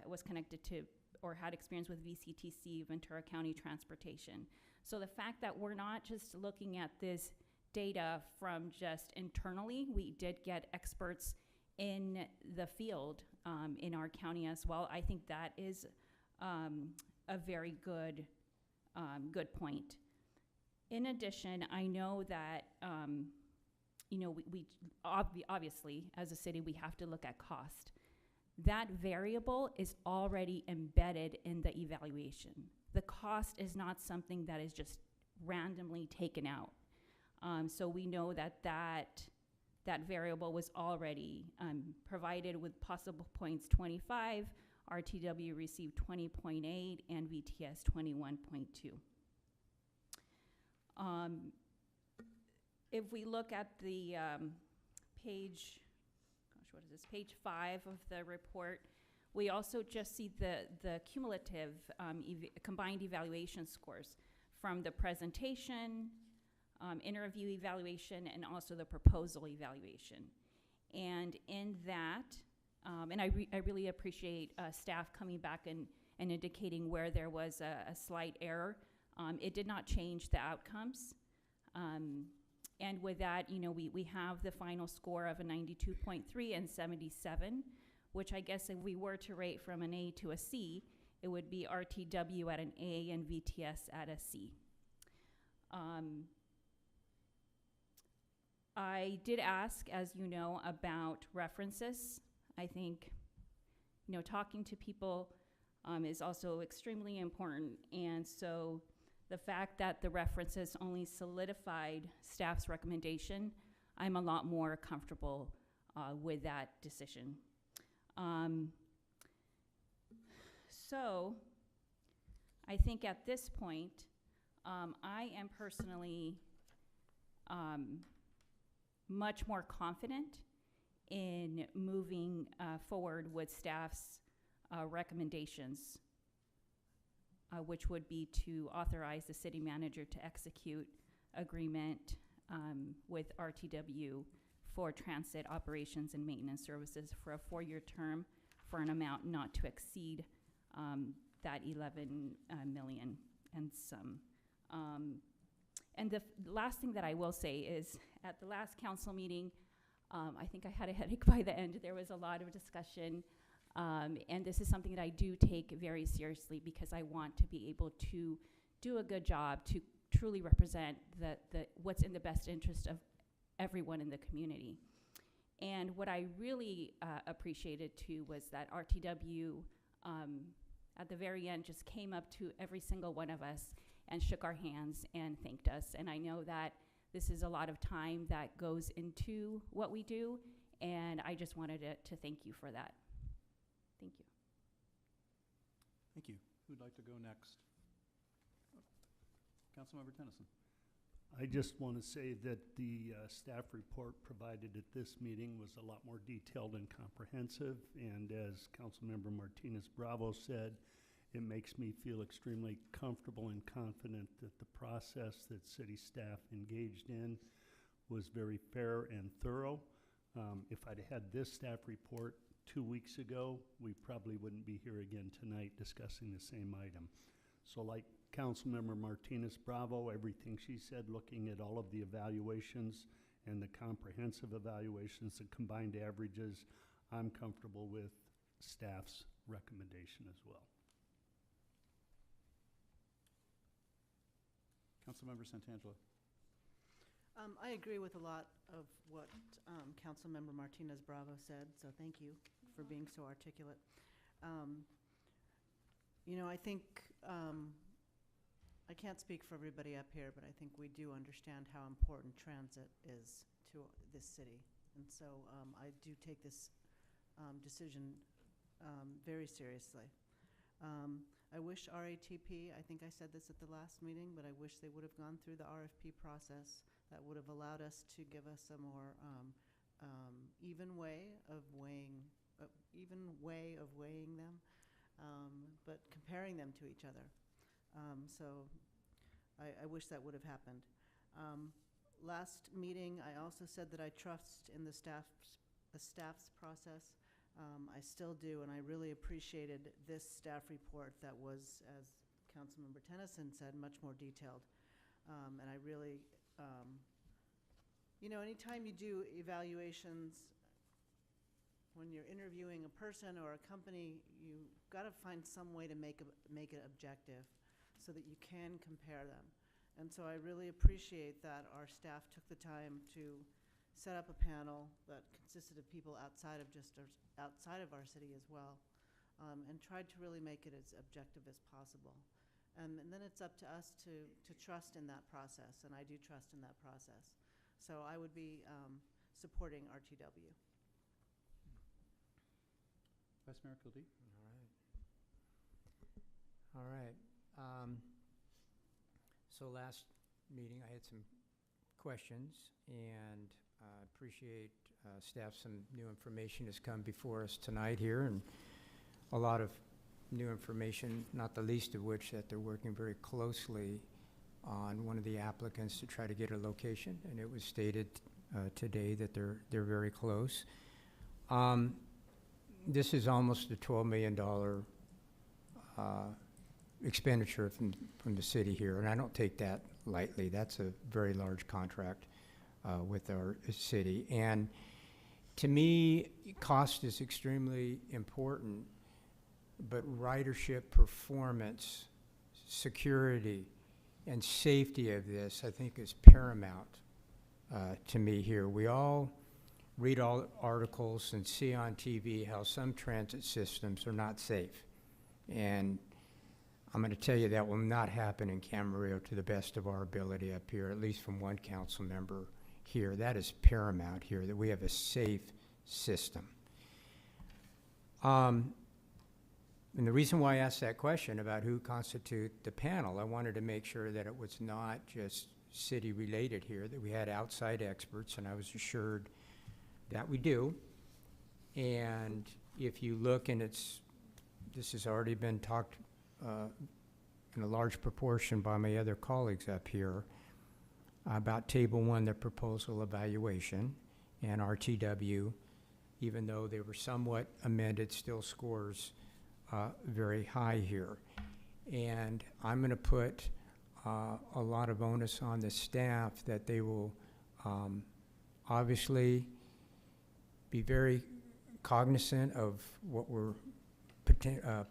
was connected to or had experience with VCTC, Ventura County Transportation. So the fact that we're not just looking at this data from just internally, we did get experts in the field in our county as well. I think that is a very good point. In addition, I know that we obviously as a city we have to look at cost. That variable is already embedded in the evaluation. The cost is not something that is just randomly taken out. So we know that variable was already provided with possible points 25, RTW received 20.8, and VTS 21.2. If we look at the page 5 of the report, we also just see the cumulative combined evaluation scores from the presentation, interview evaluation, and also the proposal evaluation. And in that, and I really appreciate staff coming back and indicating where there was a slight error. It did not change the outcomes. And with that, we have the final score of a 92.3 and 77, which I guess if we were to rate from an A to a C, it would be RTW at an A and VTS at a C. I did ask, as you know, about references. I think, talking to people is also extremely important. And so the fact that the references only solidified staff's recommendation, I'm a lot more comfortable with that decision. So I think at this point, I am personally much more confident in moving forward with staff's recommendations, which would be to authorize the city manager to execute agreement with RTW for transit operations and maintenance services for a 4-year term for an amount not to exceed that 11 million and some. And the last thing that I will say is at the last council meeting, I think I had a headache by the end. There was a lot of discussion. And this is something that I do take very seriously because I want to be able to do a good job to truly represent what's in the best interest of everyone in the community. And what I really appreciated too was that RTW at the very end just came up to every single one of us and shook our hands and thanked us. And I know that this is a lot of time that goes into what we do, and I just wanted to thank you for that. Thank you. Thank you. Who'd like to go next? Councilmember Tennyson. I just want to say that the staff report provided at this meeting was a lot more detailed and comprehensive. And as Councilmember Martinez-Bravo said, it makes me feel extremely comfortable and confident that the process that city staff engaged in was very fair and thorough. If I'd had this staff report 2 weeks ago, we probably wouldn't be here again tonight discussing the same item. So like Councilmember Martinez-Bravo, everything she said, looking at all of the evaluations and the comprehensive evaluations, the combined averages, I'm comfortable with staff's recommendation as well. Councilmember Santangelo. I agree with a lot of what Councilmember Martinez Bravo said, so thank you for being so articulate. You know, I think, I can't speak for everybody up here, but I think we do understand how important transit is to this city. And so I do take this decision very seriously. I wish RATP, I think I said this at the last meeting, but I wish they would have gone through the RFP process. That would have allowed us to give us a more even way of weighing them, but comparing them to each other. So I wish that would have happened. Last meeting, I also said that I trust in the staff's process. I still do, and I really appreciated this staff report that was, as Councilmember Tennyson said, much more detailed. And I really, you know, anytime you do evaluations, when you're interviewing a person or a company, you've got to find some way to make it objective so that you can compare them. And so I really appreciate that our staff took the time to set up a panel that consisted of people outside of our city as well, and tried to really make it as objective as possible. And then it's up to us to trust in that process, and I do trust in that process. So I would be supporting RTW. Vice Mayor Kildee. All right. So last meeting, I had some questions, and appreciate staff. Some new information has come before us tonight here, and a lot of new information, not the least of which that they're working very closely on one of the applicants to try to get a location, and it was stated today that they're very close. This is almost a $12 million expenditure from the city here, and I don't take that lightly. That's a very large contract with our city. And to me, cost is extremely important, but ridership, performance, security, and safety of this, I think, is paramount to me here. We all read all articles and see on TV how some transit systems are not safe. And I'm going to tell you that will not happen in Camarillo to the best of our ability up here, at least from one council member here. That is paramount here, that we have a safe system. And the reason why I asked that question about who constitute the panel, I wanted to make sure that it was not just city related here, that we had outside experts, and I was assured that we do. And if you look, and this has already been talked in a large proportion by my other colleagues up here about Table 1, the proposal evaluation, and RTW, even though they were somewhat amended, still scores very high here. And I'm going to put a lot of onus on the staff that they will obviously be very cognizant of what we're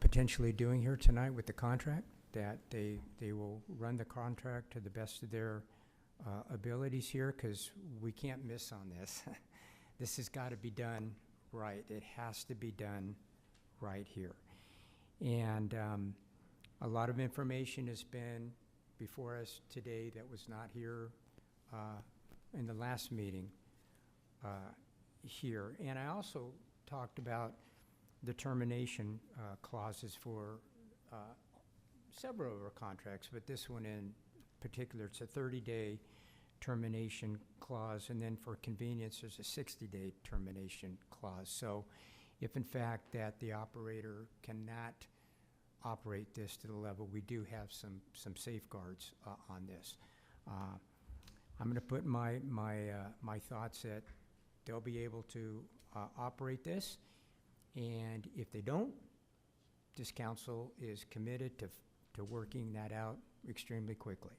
potentially doing here tonight with the contract, that they will run the contract to the best of their abilities here, because we can't miss on this. This has got to be done right. It has to be done right here. And a lot of information has been before us today that was not here in the last meeting here. And I also talked about the termination clauses for several of our contracts, but this one in particular, it's a 30-day termination clause, and then for convenience, there's a 60-day termination clause. So if in fact that the operator cannot operate this to the level, we do have some safeguards on this. I'm going to put my thoughts that they'll be able to operate this, and if they don't, this council is committed to working that out extremely quickly.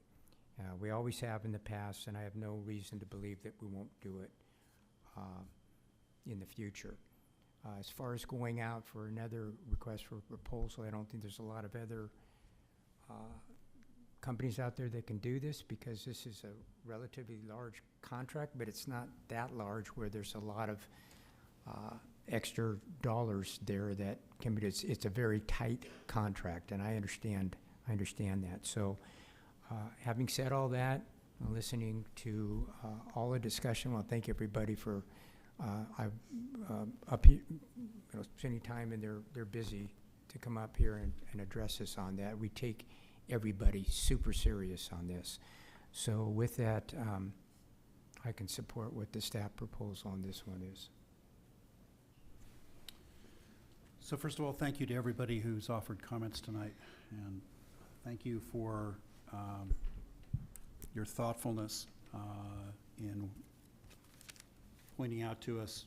We always have in the past, and I have no reason to believe that we won't do it in the future. As far as going out for another request for proposal, I don't think there's a lot of other companies out there that can do this, because this is a relatively large contract, but it's not that large where there's a lot of extra dollars there that can be, it's a very tight contract, and I understand that. So having said all that, listening to all the discussion, well, thank everybody for up here, spending time, and they're busy to come up here and address us on that. We take everybody super serious on this. So with that, I can support what the staff proposal on this one is. So first of all, thank you to everybody who's offered comments tonight, and thank you for your thoughtfulness in pointing out to us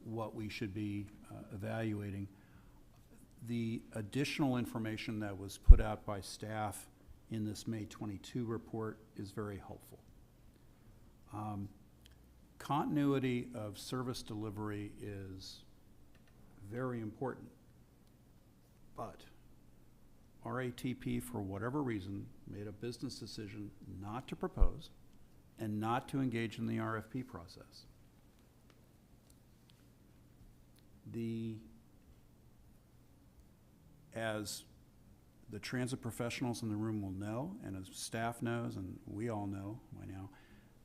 what we should be evaluating. The additional information that was put out by staff in this May 22 report is very helpful. Continuity of service delivery is very important, but RATP, for whatever reason, made a business decision not to propose and not to engage in the RFP process. As the transit professionals in the room will know, and as staff knows, and we all know by now,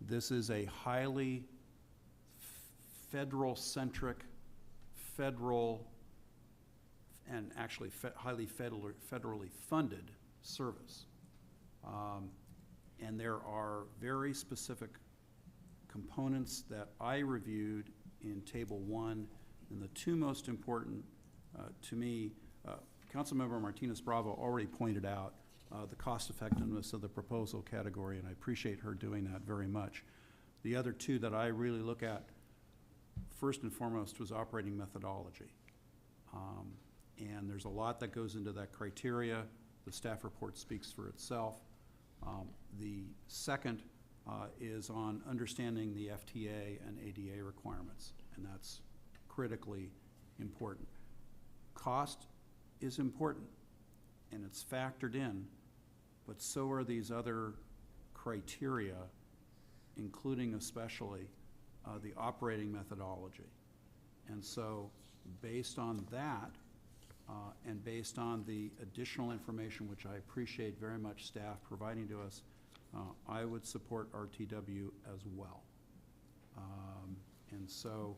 this is a highly federal-centric, and actually highly federally funded service. And there are very specific components that I reviewed in Table 1, and the two most important to me, Councilmember Martinez-Bravo already pointed out the cost effectiveness of the proposal category, and I appreciate her doing that very much. The other two that I really look at, first and foremost, was operating methodology. And there's a lot that goes into that criteria. The staff report speaks for itself. The second is on understanding the FTA and ADA requirements, and that's critically important. Cost is important, and it's factored in, but so are these other criteria, including especially the operating methodology. And so based on that, and based on the additional information, which I appreciate very much staff providing to us, I would support RTW as well. And so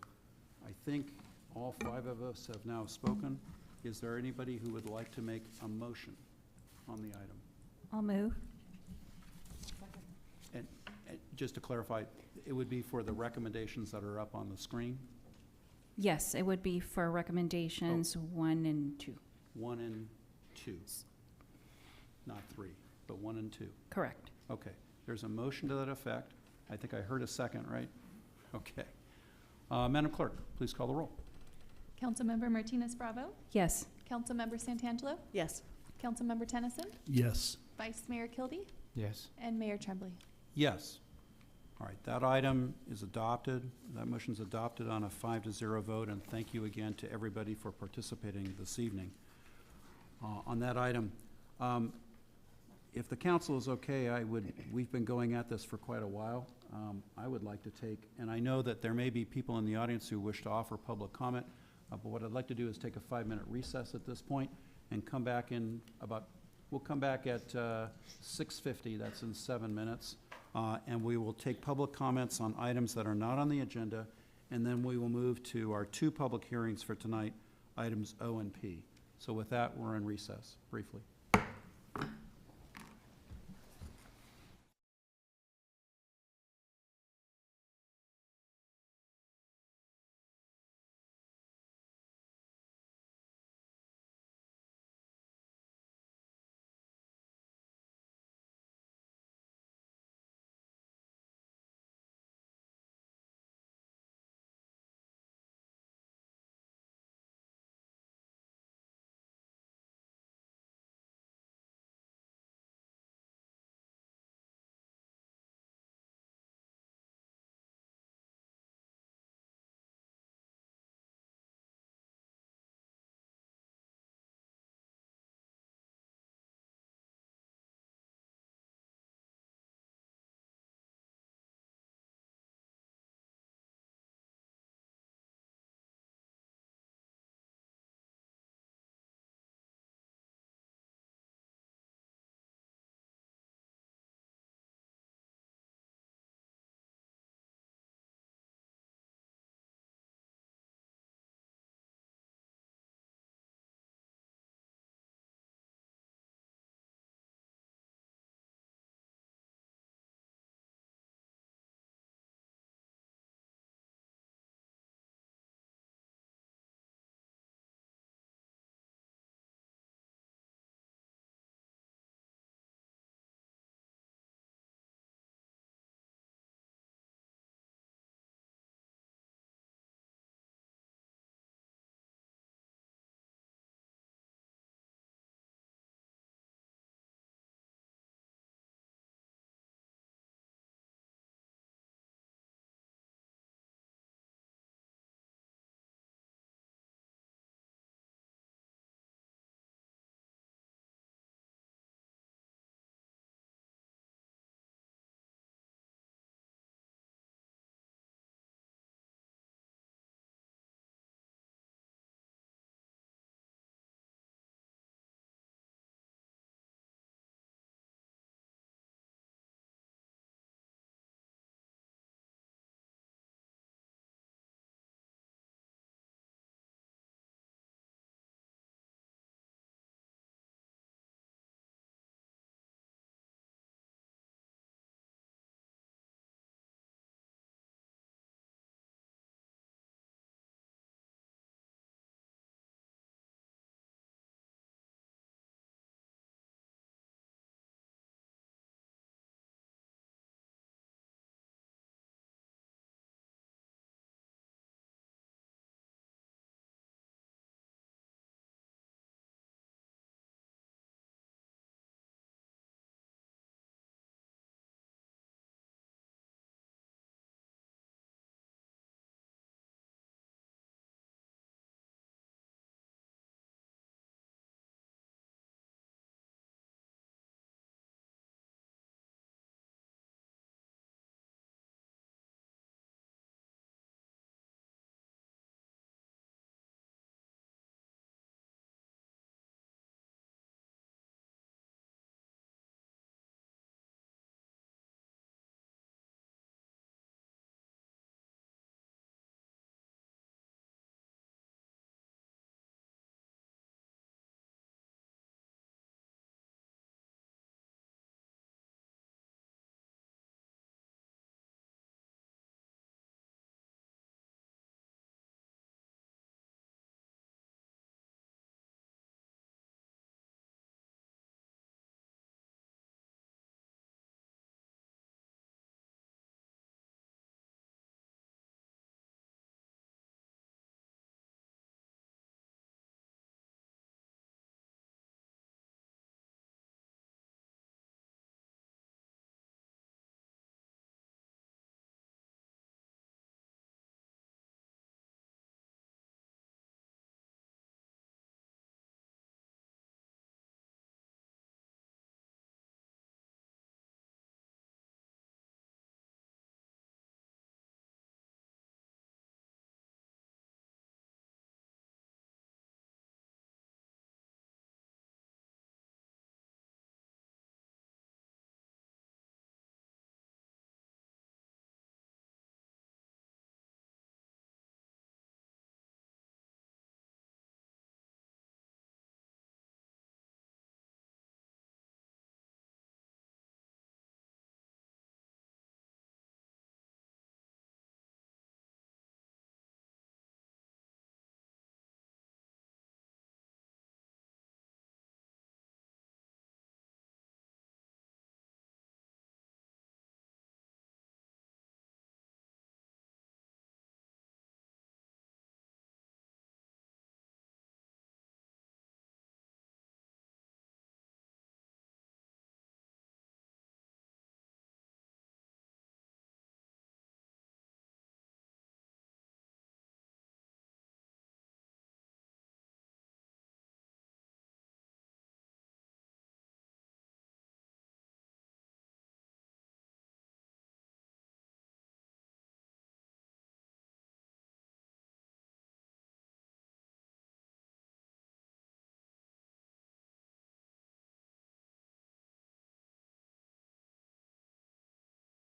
I think all five of us have now spoken. Is there anybody who would like to make a motion on the item? I'll move. And just to clarify, it would be for the recommendations that are up on the screen? Yes, it would be for recommendations 1 and 2. 1 and 2, not 3, but 1 and 2. Correct. Okay, there's a motion to that effect. I think I heard a second, right? Okay. Madam Clerk, please call the roll. Councilmember Martinez-Bravo? Yes. Councilmember Santangelo? Yes. Councilmember Tennyson? Yes. Vice Mayor Kilby? Yes. And Mayor Tremblay? Yes. All right, that item is adopted. That motion is adopted on a 5-0 vote, and thank you again to everybody for participating this evening on that item. If the council is okay, we've been going at this for quite a while. I would like to take, and I know that there may be people in the audience who wish to offer public comment, but what I'd like to do is take a 5-minute recess at this point and come back in we'll come back at 6:50, that's in 7 minutes. And we will take public comments on items that are not on the agenda, and then we will move to our 2 public hearings for tonight, items O and P. So with that, we're in recess briefly.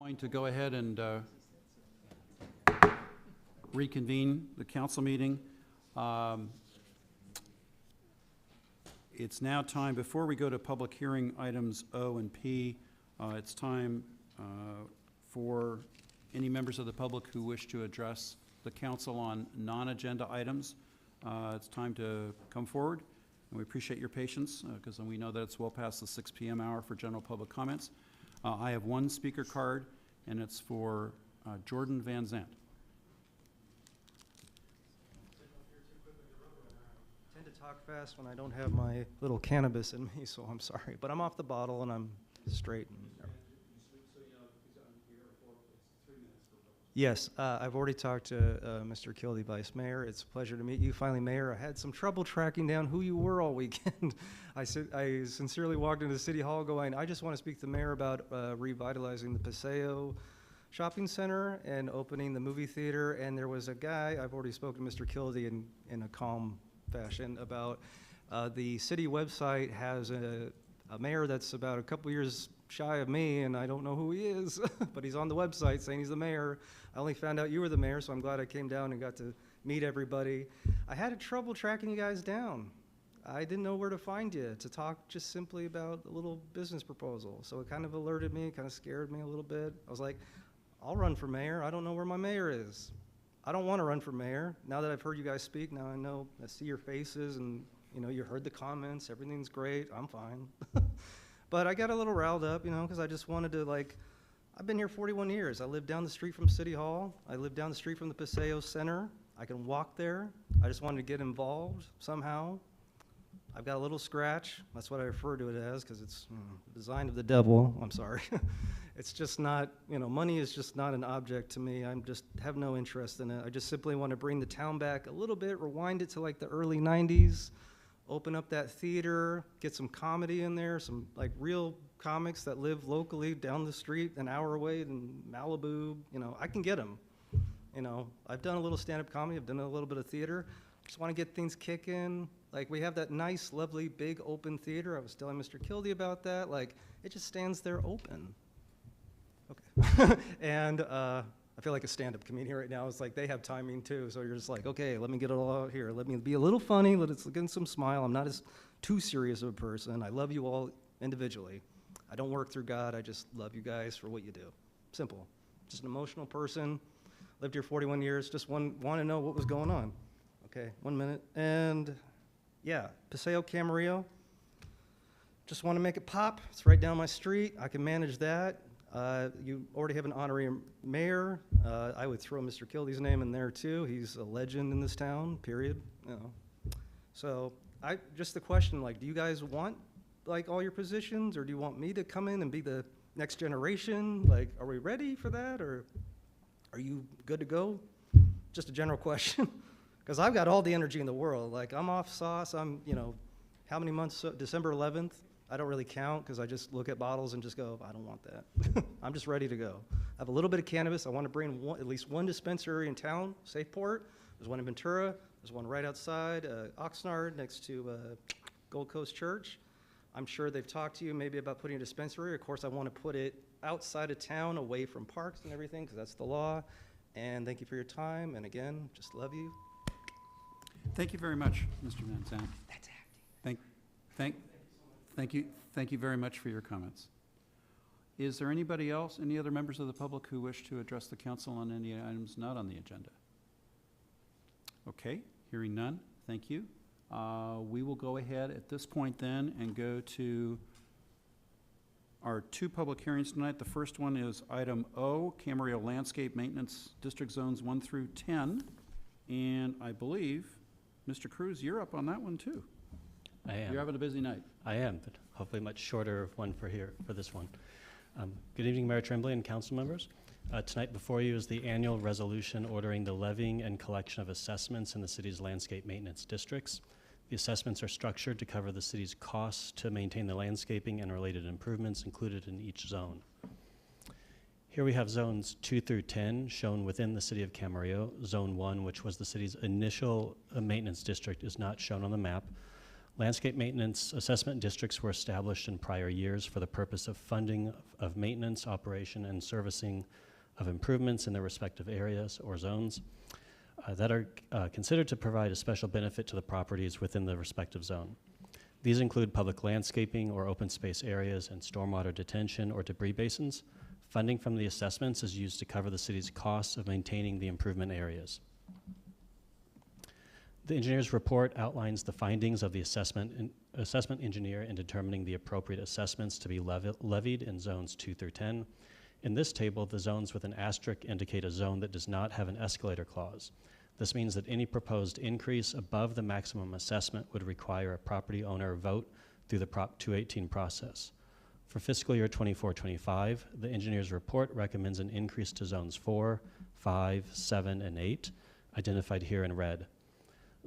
Going to go ahead and reconvene the council meeting. It's now time, before we go to public hearing items O and P, it's time for any members of the public who wish to address the council on non-agenda items. It's time to come forward, and we appreciate your patience because we know that it's well past the 6 p.m. hour for general public comments. I have one speaker card, and it's for Jordan Van Zandt. I tend to talk fast when I don't have my little cannabis in me, so I'm sorry. But I'm off the bottle and I'm straight. Yes, I've already talked to Mr. Kildee, Vice Mayor. It's a pleasure to meet you. Finally, Mayor, I had some trouble tracking down who you were all weekend. I sincerely walked into City Hall going, I just want to speak to the Mayor about revitalizing the Paseo Shopping Center and opening the movie theater. And there was a guy, I've already spoken to Mr. Kildee in a calm fashion about the city website has a mayor that's about a couple years shy of me, and I don't know who he is, but he's on the website saying he's the mayor. I only found out you were the mayor, so I'm glad I came down and got to meet everybody. I had trouble tracking you guys down. I didn't know where to find you to talk just simply about a little business proposal. So it kind of alerted me, kind of scared me a little bit. I was like, I'll run for mayor. I don't know where my mayor is. I don't want to run for mayor. Now that I've heard you guys speak, now I know, I see your faces and you heard the comments, everything's great, I'm fine. But I got a little riled up, because I just wanted to I've been here 41 years. I live down the street from City Hall. I live down the street from the Paseo Center. I can walk there. I just wanted to get involved somehow. I've got a little scratch. That's what I refer to it as because it's the design of the devil. I'm sorry. It's just not, money is just not an object to me. I just have no interest in it. I just simply want to bring the town back a little bit, rewind it to the early 90s, open up that theater, get some comedy in there, some real comics that live locally down the street, an hour away in Malibu. I can get them. I've done a little stand-up comedy. I've done a little bit of theater. Just want to get things kicking. We have that nice, lovely, big open theater. I was telling Mr. Kildee about that. It just stands there open. Okay. And I feel like a stand-up comedian right now. It's they have timing too. So you're just okay, let me get it all out here. Let me be a little funny. Let's get some smile. I'm not as too serious of a person. I love you all individually. I don't work through God. I just love you guys for what you do. Simple. Just an emotional person. Lived here 41 years. Just want to know what was going on. Okay, 1 minute. And yeah, Paseo Camarillo. Just want to make it pop. It's right down my street. I can manage that. You already have an honorary mayor. I would throw Mr. Kildee's name in there too. He's a legend in this town, period. So just the question, do you guys want all your positions, or do you want me to come in and be the next generation? Are we ready for that, or are you good to go? Just a general question, because I've got all the energy in the world. I'm off sauce. I'm, how many months? December 11th. I don't really count because I just look at bottles and just go, I don't want that. I'm just ready to go. I have a little bit of cannabis. I want to bring at least one dispensary in town, Safeport. There's one in Ventura. There's one right outside Oxnard next to Gold Coast Church. I'm sure they've talked to you maybe about putting a dispensary. Of course, I want to put it outside of town, away from parks and everything, because that's the law. And thank you for your time. And again, just love you. Thank you very much, Mr. Van Zandt. That's acting. Thank you very much for your comments. Is there anybody else, any other members of the public who wish to address the council on any items not on the agenda? Okay, hearing none, thank you. We will go ahead at this point then and go to our two public hearings tonight. The first one is item O, Camarillo Landscape Maintenance District Zones 1 through 10. And I believe, Mr. Cruz, you're up on that one too. I am. You're having a busy night. I am, but hopefully much shorter one for this one. Good evening, Mayor Tremblay and council members. Tonight before you is the annual resolution ordering the levying and collection of assessments in the city's landscape maintenance districts. The assessments are structured to cover the city's costs to maintain the landscaping and related improvements included in each zone. Here we have zones 2 through 10 shown within the city of Camarillo. Zone 1, which was the city's initial maintenance district, is not shown on the map. Landscape maintenance assessment districts were established in prior years for the purpose of funding of maintenance, operation, and servicing of improvements in their respective areas or zones that are considered to provide a special benefit to the properties within the respective zone. These include public landscaping or open space areas and stormwater detention or debris basins. Funding from the assessments is used to cover the city's costs of maintaining the improvement areas. The engineer's report outlines the findings of the assessment engineer in determining the appropriate assessments to be levied in zones 2 through 10. In this table, the zones with an asterisk indicate a zone that does not have an escalator clause. This means that any proposed increase above the maximum assessment would require a property owner vote through the Prop 218 process. For fiscal year 24-25, the engineer's report recommends an increase to zones 4, 5, 7, and 8, identified here in red.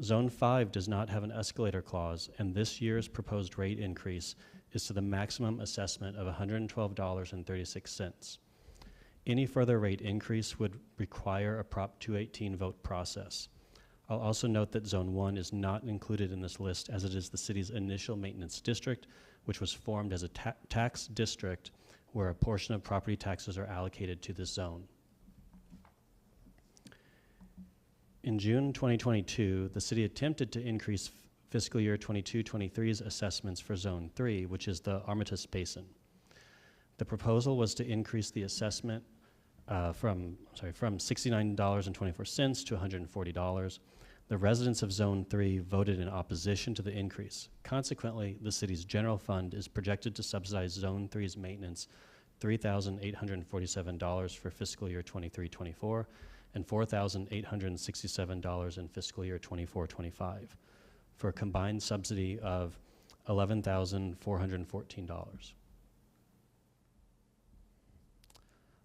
Zone 5 does not have an escalator clause, and this year's proposed rate increase is to the maximum assessment of $112.36. Any further rate increase would require a Prop 218 vote process. I'll also note that Zone 1 is not included in this list as it is the city's initial maintenance district, which was formed as a tax district where a portion of property taxes are allocated to this zone. In June 2022, the city attempted to increase fiscal year 22-23's assessments for Zone 3, which is the Armitage Basin. The proposal was to increase the assessment from $69.24 to $140. The residents of Zone 3 voted in opposition to the increase. Consequently, the city's general fund is projected to subsidize Zone 3's maintenance $3,847 for fiscal year 23-24 and $4,867 in fiscal year 24-25 for a combined subsidy of $11,414.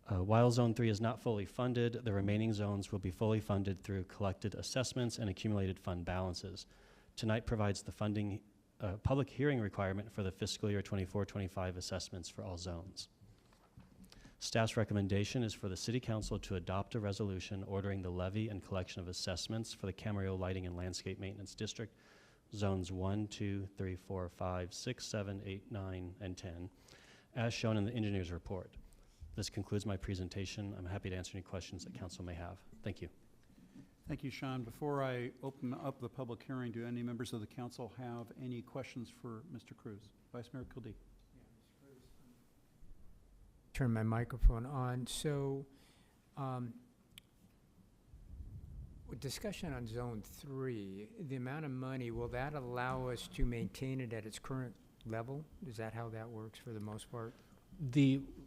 While Zone 3 is not fully funded, the remaining zones will be fully funded through collected assessments and accumulated fund balances. Tonight provides the funding public hearing requirement for the fiscal year 24-25 assessments for all zones. Staff's recommendation is for the City Council to adopt a resolution ordering the levy and collection of assessments for the Camarillo Lighting and Landscape Maintenance District, Zones 1, 2, 3, 4, 5, 6, 7, 8, 9, and 10, as shown in the engineer's report. This concludes my presentation. I'm happy to answer any questions that council may have. Thank you. Thank you, Sean. Before I open up the public hearing, do any members of the council have any questions for Mr. Cruz? Vice Mayor Kildee. Turn my microphone on. So, with discussion on Zone 3, the amount of money, will that allow us to maintain it at its current level? Is that how that works for the most part?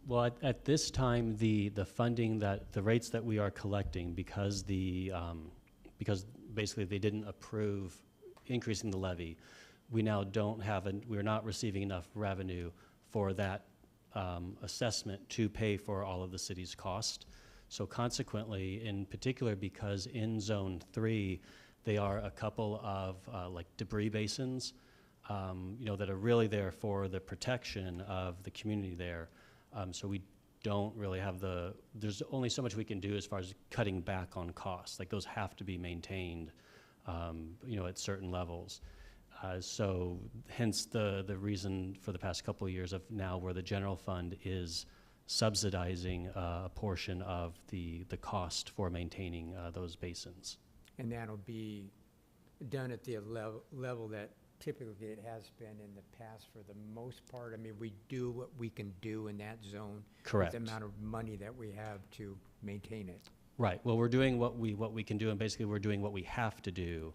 Well, at this time, the funding the rates that we are collecting, because because basically they didn't approve increasing the levy, we now don't have we're not receiving enough revenue for that assessment to pay for all of the city's cost. So consequently, in particular, because in Zone 3, they are a couple of like debris basins, that are really there for the protection of the community there. So we don't really have there's only so much we can do as far as cutting back on costs. Like those have to be maintained, at certain levels. So hence the reason for the past couple of years of now where the general fund is subsidizing a portion of the cost for maintaining those basins. And that'll be done at the level that typically it has been in the past for the most part. I mean, we do what we can do in that zone. Correct. With the amount of money that we have to maintain it. Right. Well, we're doing what we can do, and basically we're doing what we have to do,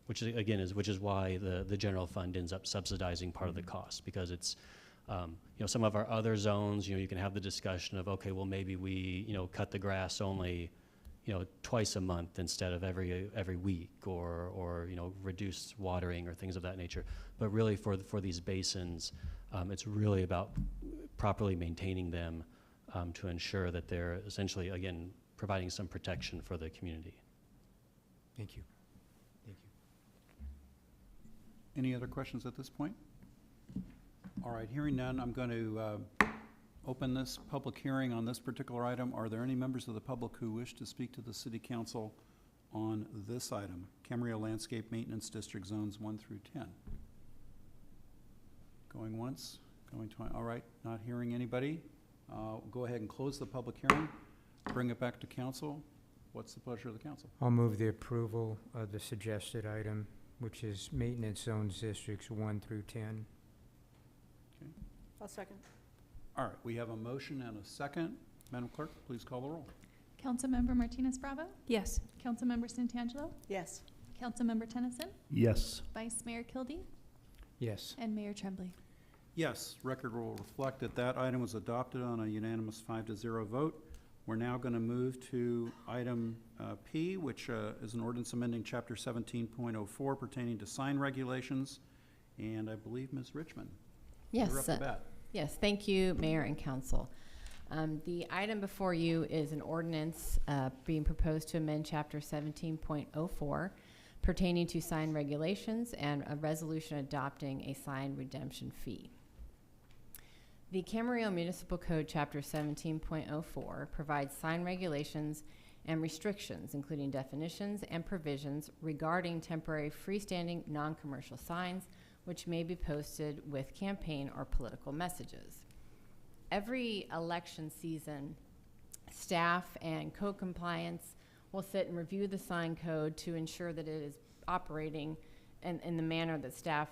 which is why the general fund ends up subsidizing part of the cost, because it's some of our other zones, you can have the discussion of, okay, well, maybe we cut the grass only twice a month instead of every week, or reduce watering or things of that nature. But really for these basins, it's really about properly maintaining them to ensure that they're essentially, again, providing some protection for the community. Thank you. Thank you. Any other questions at this point? All right, hearing none, I'm going to open this public hearing on this particular item. Are there any members of the public who wish to speak to the City Council on this item, Camarillo Landscape Maintenance District Zones 1 through 10? Going once, going twice. All right, not hearing anybody. Go ahead and close the public hearing. Bring it back to council. What's the pleasure of the council? I'll move the approval of the suggested item, which is maintenance zones districts 1 through 10. I'll second. All right, we have a motion and a second. Madam Clerk, please call the roll. Councilmember Martinez Bravo? Yes. Councilmember Santangelo? Yes. Councilmember Tennyson? Yes. Vice Mayor Kilby? Yes. And Mayor Tremblay? Yes, record will reflect that that item was adopted on a unanimous 5-0 vote. We're now going to move to item P, which is an ordinance amending Chapter 17.04 pertaining to sign regulations. And I believe Ms. Richmond. Yes. You're up to bat. Yes, thank you, Mayor and Council. The item before you is an ordinance being proposed to amend Chapter 17.04 pertaining to sign regulations and a resolution adopting a sign redemption fee. The Camarillo Municipal Code Chapter 17.04 provides sign regulations and restrictions, including definitions and provisions regarding temporary freestanding non-commercial signs which may be posted with campaign or political messages. Every election season, staff and code compliance will sit and review the sign code to ensure that it is operating in the manner that staff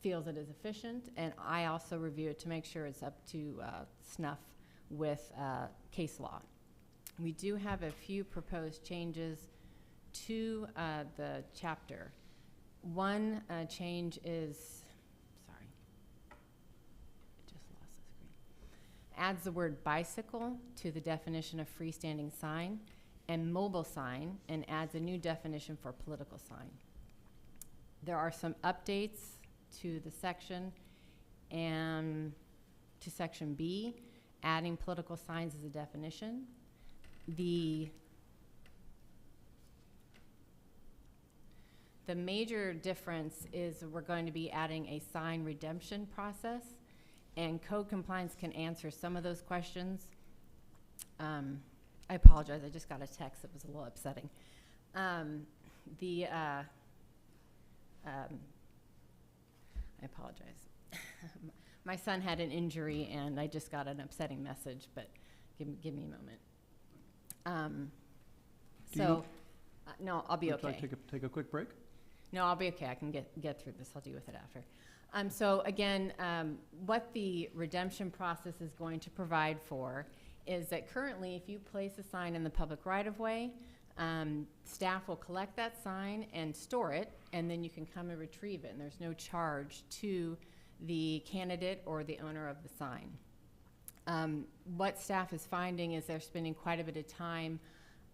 feels it is efficient, and I also review it to make sure it's up to snuff with case law. We do have a few proposed changes to the chapter. One change is, sorry, I just lost the screen. Adds the word bicycle to the definition of freestanding sign and mobile sign, and adds a new definition for political sign. There are some updates to the section and to section B, adding political signs as a definition. The major difference is we're going to be adding a sign redemption process, and code compliance can answer some of those questions. I apologize, I just got a text that was a little upsetting. I apologize. My son had an injury and I just got an upsetting message, but give me a moment. No, I'll be Would you okay. like to take a quick break? No, I'll be okay. I can get through this. I'll deal with it after. So again, what the redemption process is going to provide for is that currently, if you place a sign in the public right-of-way, staff will collect that sign and store it, and then you can come and retrieve it, and there's no charge to the candidate or the owner of the sign. What staff is finding is they're spending quite a bit of time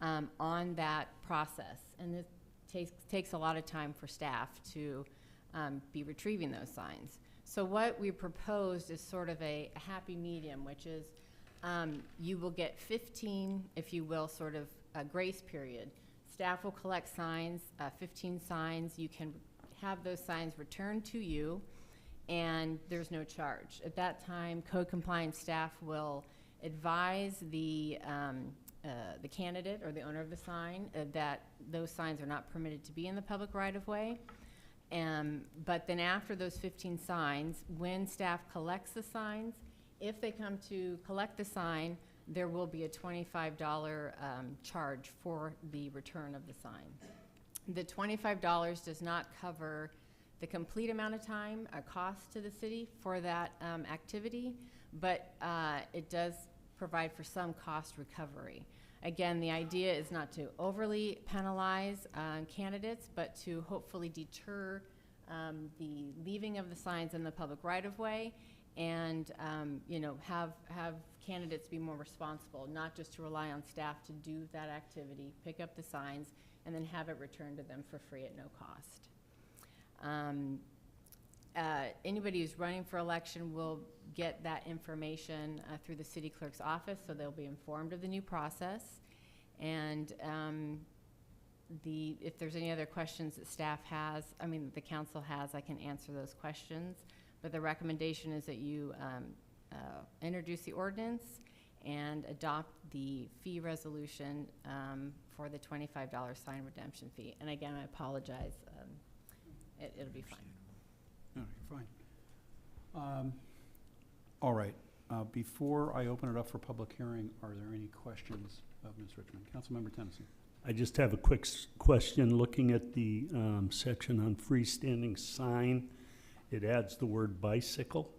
on that process, and it takes a lot of time for staff to be retrieving those signs. So what we proposed is sort of a happy medium, which is you will get 15, if you will, sort of a grace period. Staff will collect signs, 15 signs. You can have those signs returned to you, and there's no charge. At that time, code compliance staff will advise the candidate or the owner of the sign that those signs are not permitted to be in the public right-of-way. But then after those 15 signs, when staff collects the signs, if they come to collect the sign, there will be a $25 charge for the return of the sign. The $25 does not cover the complete amount of time, cost to the city for that activity, but it does provide for some cost recovery. Again, the idea is not to overly penalize candidates, but to hopefully deter the leaving of the signs in the public right-of-way, and have candidates be more responsible, not just to rely on staff to do that activity, pick up the signs, and then have it returned to them for free at no cost. Anybody who's running for election will get that information through the city clerk's office, so they'll be informed of the new process. And if there's any other questions that staff has, the council has, I can answer those questions. But the recommendation is that you introduce the ordinance and adopt the fee resolution for the $25 sign redemption fee. And again, I apologize. It'll be fine. No, you're fine. All right. Before I open it up for public hearing, are there any questions of Ms. Richmond? Councilmember Tennyson. I just have a quick question. Looking at the section on freestanding sign, it adds the word bicycle.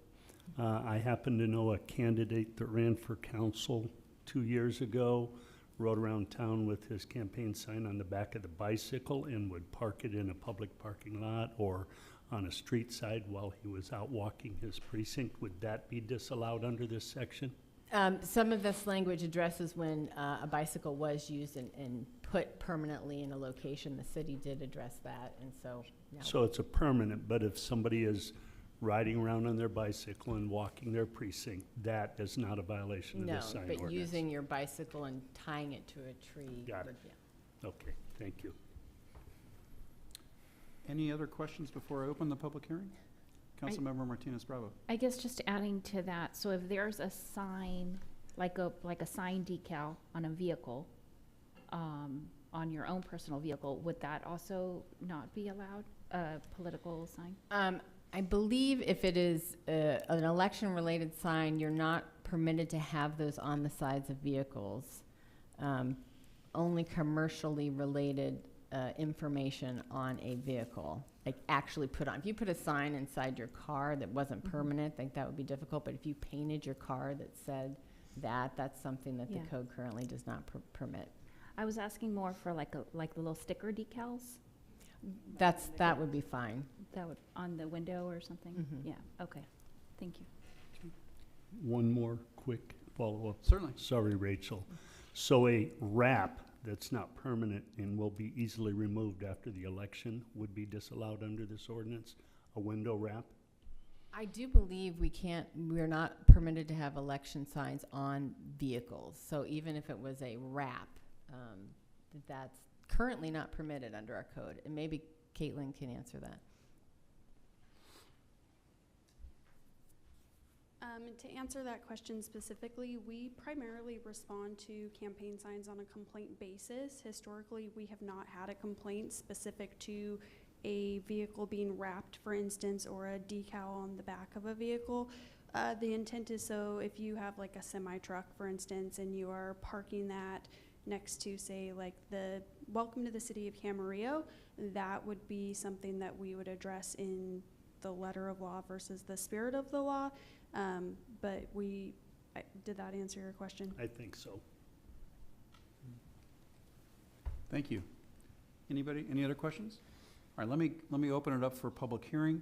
I happen to know a candidate that ran for council 2 years ago, rode around town with his campaign sign on the back of the bicycle and would park it in a public parking lot or on a street side while he was out walking his precinct. Would that be disallowed under this section? Some of this language addresses when a bicycle was used and put permanently in a location. The city did address that, and so. No. So it's a permanent, but if somebody is riding around on their bicycle and walking their precinct, that is not a violation of this sign ordinance? No, but using your bicycle and tying it to a tree. Got it. Yeah. Okay, thank you. Any other questions before I open the public hearing? Councilmember Martinez Bravo. I guess just adding to that, so if there's a sign, like a sign decal on a vehicle, on your own personal vehicle, would that also not be allowed, a political sign? I believe if it is an election-related sign, you're not permitted to have those on the sides of vehicles. Only commercially related information on a vehicle, like actually put on. If you put a sign inside your car that wasn't permanent, I think that would be difficult. But if you painted your car that said that, that's something that the code currently does not permit. I was asking more for like the little sticker decals. That would be fine. That would, on the window or something? Mhm. Yeah, okay. Thank you. One more quick follow-up. Certainly. Sorry, Rachel. So a wrap that's not permanent and will be easily removed after the election would be disallowed under this ordinance? A window wrap? I do believe we're not permitted to have election signs on vehicles. So even if it was a wrap, that's currently not permitted under our code. And maybe Caitlin can answer that. To answer that question specifically, we primarily respond to campaign signs on a complaint basis. Historically, we have not had a complaint specific to a vehicle being wrapped, for instance, or a decal on the back of a vehicle. The intent is so if you have like a semi-truck, for instance, and you are parking that next to, say, like the Welcome to the City of Camarillo, that would be something that we would address in the letter of law versus the spirit of the law. But did that answer your question? I think so. Thank you. Anybody, any other questions? All right, let me open it up for public hearing.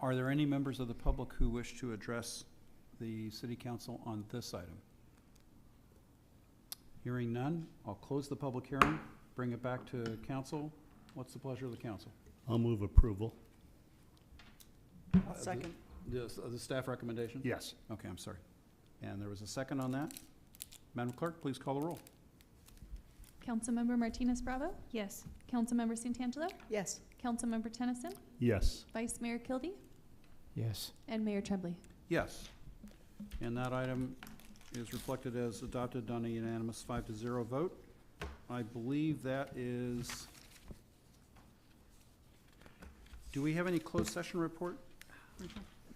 Are there any members of the public who wish to address the City Council on this item? Hearing none, I'll close the public hearing, bring it back to council. What's the pleasure of the council? I'll move approval. Second. The staff recommendation? Yes. Okay, I'm sorry. And there was a second on that. Madam Clerk, please call the roll. Councilmember Martinez Bravo? Yes. Councilmember Santangelo? Yes. Councilmember Tennyson? Yes. Vice Mayor Kildee? Yes. And Mayor Tremblay? Yes. And that item is reflected as adopted on a unanimous 5-0 vote. I believe that is, do we have any closed session report?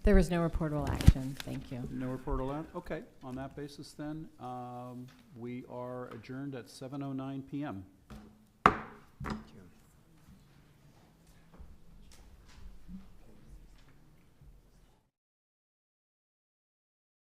There was no reportable action. Thank you. No report allowed? Okay, on that basis then, we are adjourned at 7:09 PM.